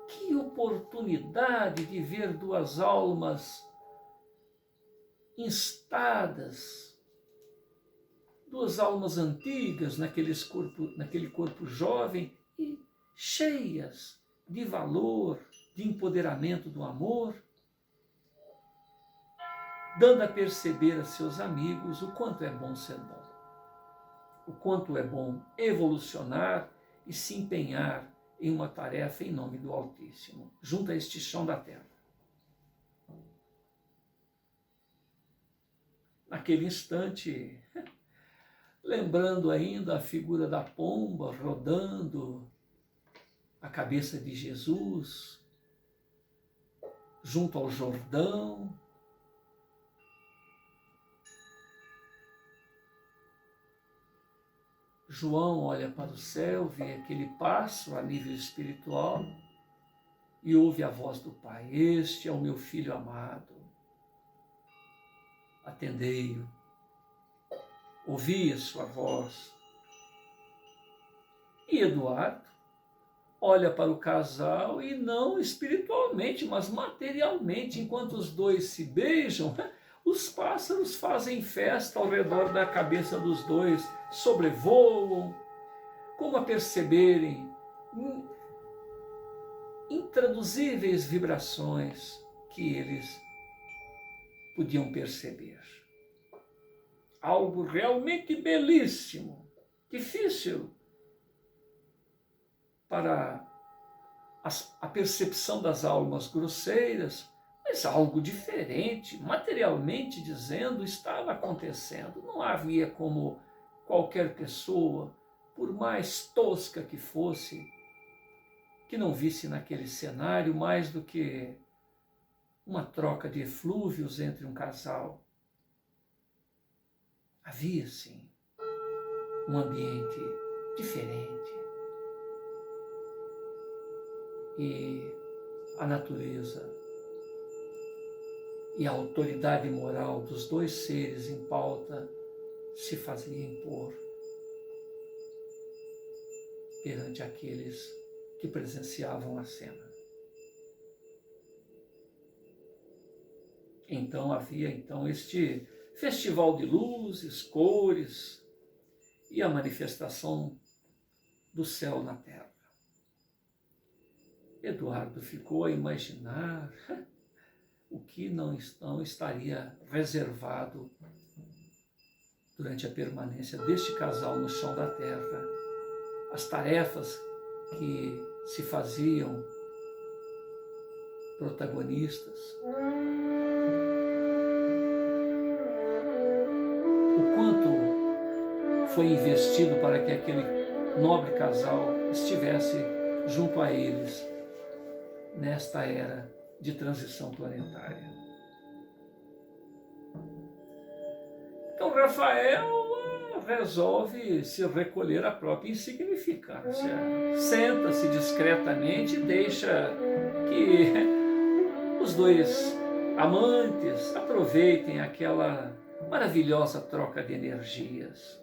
Que oportunidade de ver duas almas instadas, duas almas antigas naquele corpo jovem e cheias de valor, de empoderamento do amor, dando a perceber a seus amigos o quanto é bom ser bom, o quanto é bom evolucionar e se empenhar em uma tarefa em nome do Altíssimo, junto a este chão da terra. Naquele instante, lembrando ainda a figura da pomba rodando a cabeça de Jesus junto ao Jordão, João olha para o céu, vê aquele passo a nível espiritual e ouve a voz do Pai: este é o meu filho amado, atendei-o. Ouvi a sua voz. E Eduardo olha para o casal e não espiritualmente, mas materialmente, enquanto os dois se beijam, os pássaros fazem festa ao redor da cabeça dos dois, sobrevoam, como a perceberem intraduzíveis vibrações que eles podiam perceber. Algo realmente belíssimo, difícil para a percepção das almas grosseiras, mas algo diferente, materialmente dizendo, estava acontecendo. Não havia como qualquer pessoa, por mais tosca que fosse, que não visse naquele cenário mais do que uma troca de eflúvios entre um casal. Havia, sim, um ambiente diferente. E a natureza e a autoridade moral dos dois seres em pauta se fazia impor perante aqueles que presenciavam a cena. Então havia este festival de luzes, cores e a manifestação do céu na terra. Eduardo ficou a imaginar o que não estaria reservado durante a permanência deste casal no chão da terra, as tarefas que se faziam protagonistas, o quanto foi investido para que aquele nobre casal estivesse junto a eles nesta era de transição planetária. Então Rafael resolve se recolher à própria insignificância. Senta-se discretamente e deixa que os dois amantes aproveitem aquela maravilhosa troca de energias.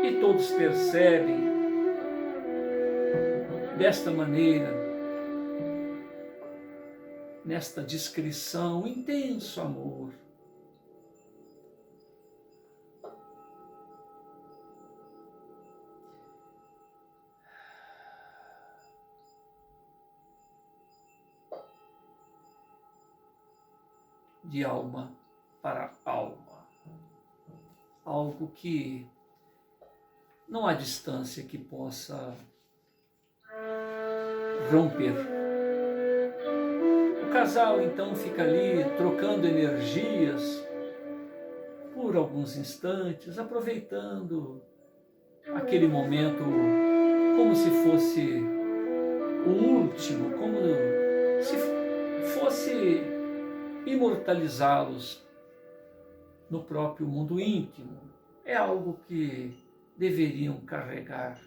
E todos percebem, desta maneira, nesta discrição, intenso amor. De alma para alma. Algo que não há distância que possa romper. O casal então fica ali trocando energias por alguns instantes, aproveitando aquele momento como se fosse o último, como se fosse imortalizá-los no próprio mundo íntimo. É algo que deveriam carregar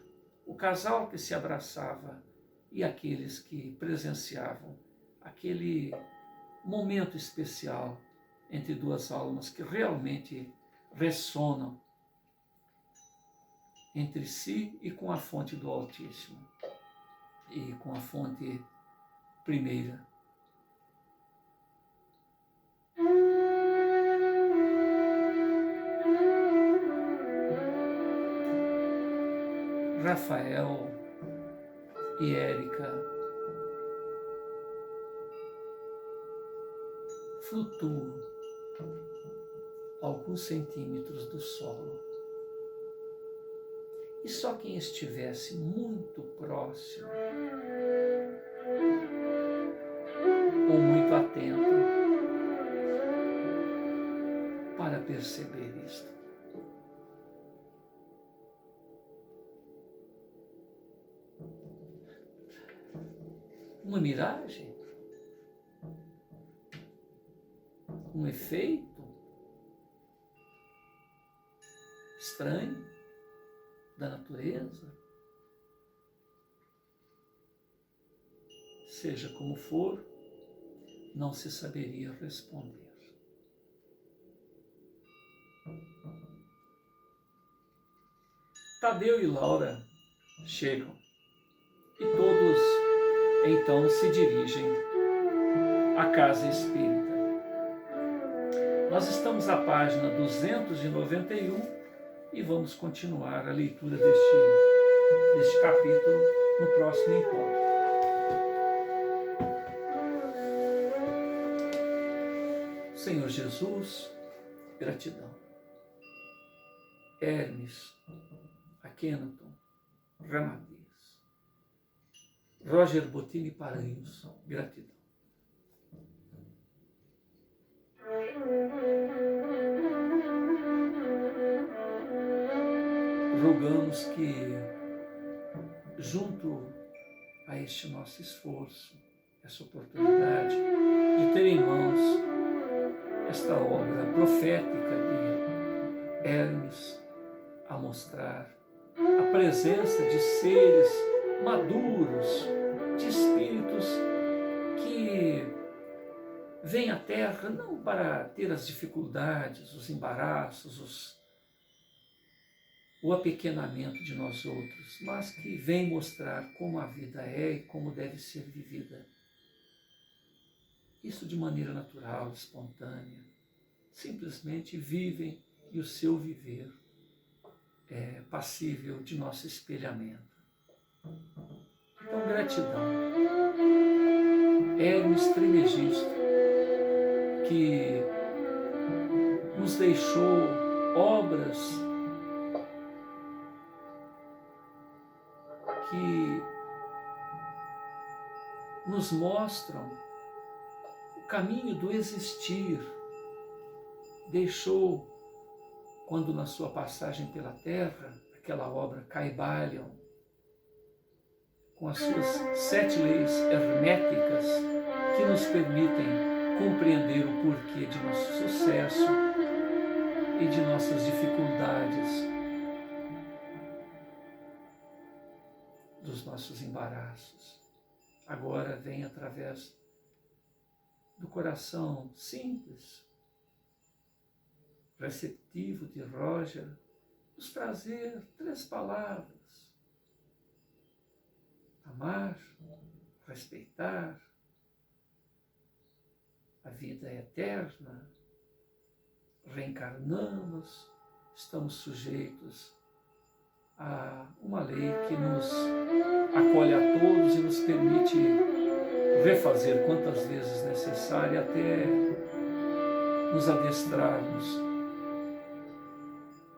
o casal que se abraçava e aqueles que presenciavam aquele momento especial entre duas almas que realmente ressonam entre si e com a fonte do Altíssimo e com a fonte primeira. Rafael e Érica flutuam alguns centímetros do solo. E só quem estivesse muito próximo ou muito atento para perceber isto. Uma miragem? Um efeito estranho da natureza? Seja como for, não se saberia responder. Tadeu e Laura chegam e todos então se dirigem à casa espírita. Nós estamos à página 291 e vamos continuar a leitura deste capítulo no próximo encontro. Senhor Jesus, gratidão. Hermes, Akhenaton, Ramatias, Roger Bottini Paranhos, gratidão. Rogamos que, junto a este nosso esforço, essa oportunidade de ter em mãos esta obra profética de Hermes, a mostrar a presença de seres maduros, de espíritos que vêm à Terra não para ter as dificuldades, os embaraços, o apequenamento de nós outros, mas que vêm mostrar como a vida é e como deve ser vivida. Isso de maneira natural, espontânea. Simplesmente vivem e o seu viver é passível de nosso espelhamento. Então, gratidão. Hermes Trismegisto, que nos deixou obras que nos mostram o caminho do existir. Deixou, quando na sua passagem pela Terra, aquela obra Kybalion, com as suas 7 leis herméticas que nos permitem compreender o porquê de nosso sucesso e de nossas dificuldades, dos nossos embaraços. Agora vem através do coração simples, receptivo de Roger, nos trazer 3 palavras: amar, respeitar, a vida é eterna, reencarnamos, estamos sujeitos a uma lei que nos acolhe a todos e nos permite refazer quantas vezes necessário até nos adestrarmos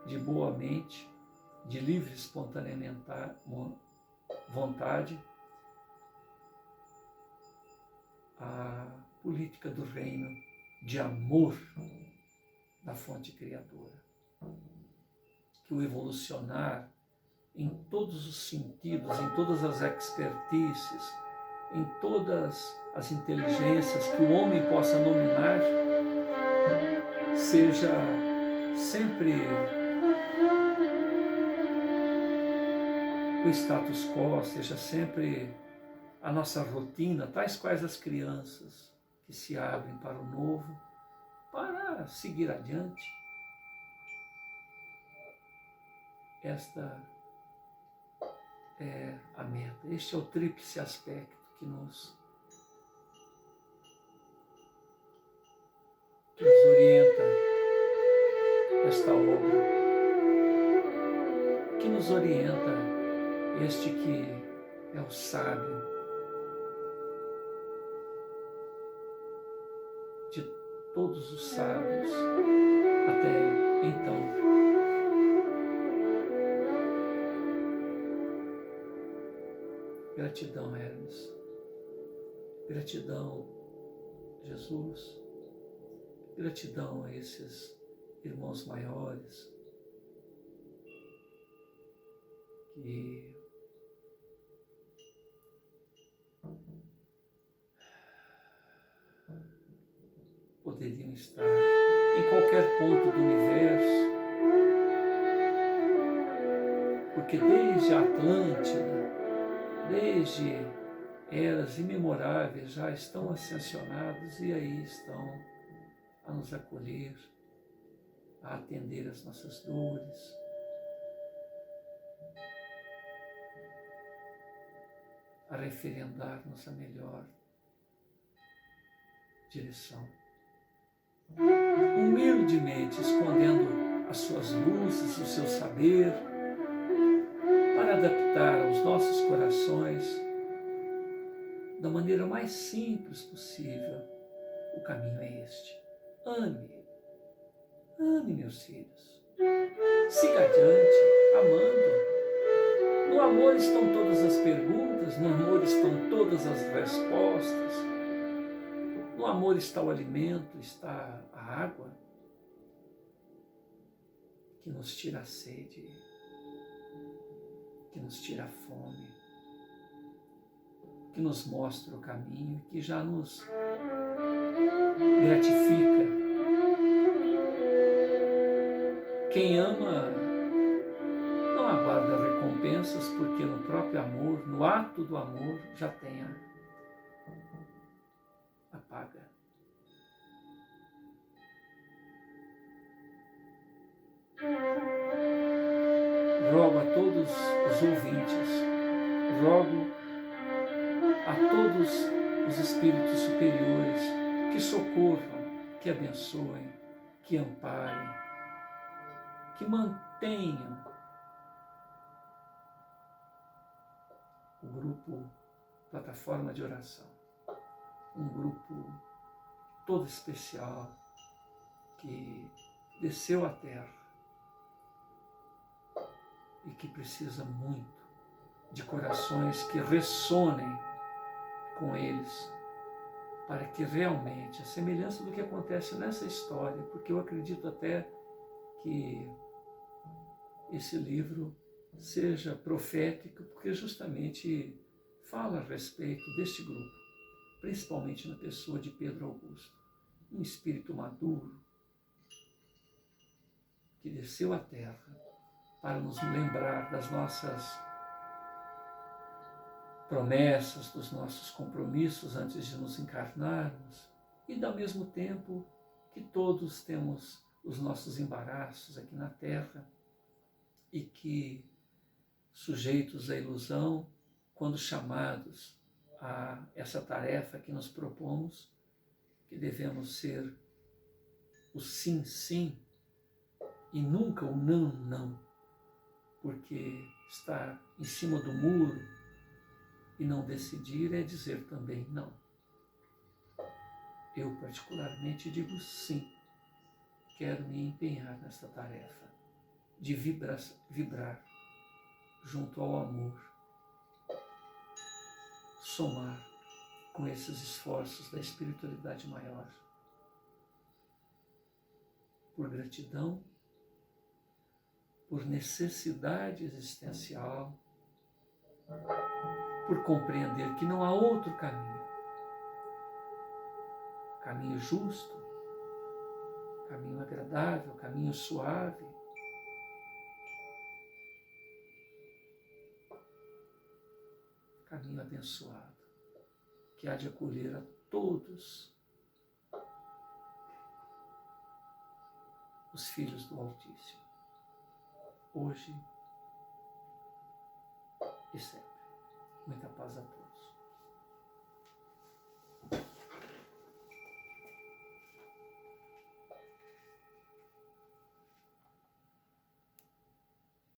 de boa mente, de livre e espontânea vontade, a política do reino de amor da fonte criadora. Que o evolucionar em todos os sentidos, em todas as expertises, em todas as inteligências que o homem possa nominar, seja sempre o status quo, seja sempre a nossa rotina, tais quais as crianças que se abrem para o novo, para seguir adiante. Esta é a meta, este é o tríplice aspecto que nos orienta esta obra, que nos orienta este que é o sábio de todos os sábios até então. Gratidão, Hermes. Gratidão, Jesus. Gratidão a esses irmãos maiores que poderiam estar em qualquer ponto do universo, porque desde a Atlântida, desde eras imemoráveis já estão ascensionados e aí estão a nos acolher, a atender as nossas dores, a referendar-nos a melhor direção. Humildemente escondendo as suas luzes, o seu saber, para adaptar aos nossos corações, da maneira mais simples possível. O caminho é este. Ame, ame meus filhos. Siga adiante, amando. No amor estão todas as perguntas, no amor estão todas as respostas. No amor está o alimento, está a água que nos tira a sede, que nos tira a fome, que nos mostra o caminho, que já nos gratifica. Quem ama não aguarda recompensas, porque no próprio amor, no ato do amor, já tem a paga. Rogo a todos os ouvintes, rogo a todos os espíritos superiores que socorram, que abençoem, que amparem, que mantenham o grupo Plataforma de Oração, um grupo todo especial que desceu à Terra e que precisa muito de corações que ressonem com eles, para que realmente, a semelhança do que acontece nessa história, porque eu acredito até que esse livro seja profético, porque justamente fala a respeito deste grupo, principalmente na pessoa de Pedro Augusto, um espírito maduro que desceu à Terra para nos lembrar das nossas promessas, dos nossos compromissos antes de nos encarnarmos, e ao mesmo tempo que todos temos os nossos embaraços aqui na Terra e que, sujeitos à ilusão, quando chamados a essa tarefa que nos propomos, que devemos ser o sim, sim e nunca o não, não, porque estar em cima do muro e não decidir é dizer também não. Eu particularmente digo sim, quero me empenhar nesta tarefa de vibrar junto ao amor, somar com esses esforços da espiritualidade maior, por gratidão, por necessidade existencial, por compreender que não há outro caminho, caminho justo, caminho agradável, caminho suave, caminho abençoado, que há de acolher a todos os filhos do Altíssimo, hoje e sempre. Muita paz a todos.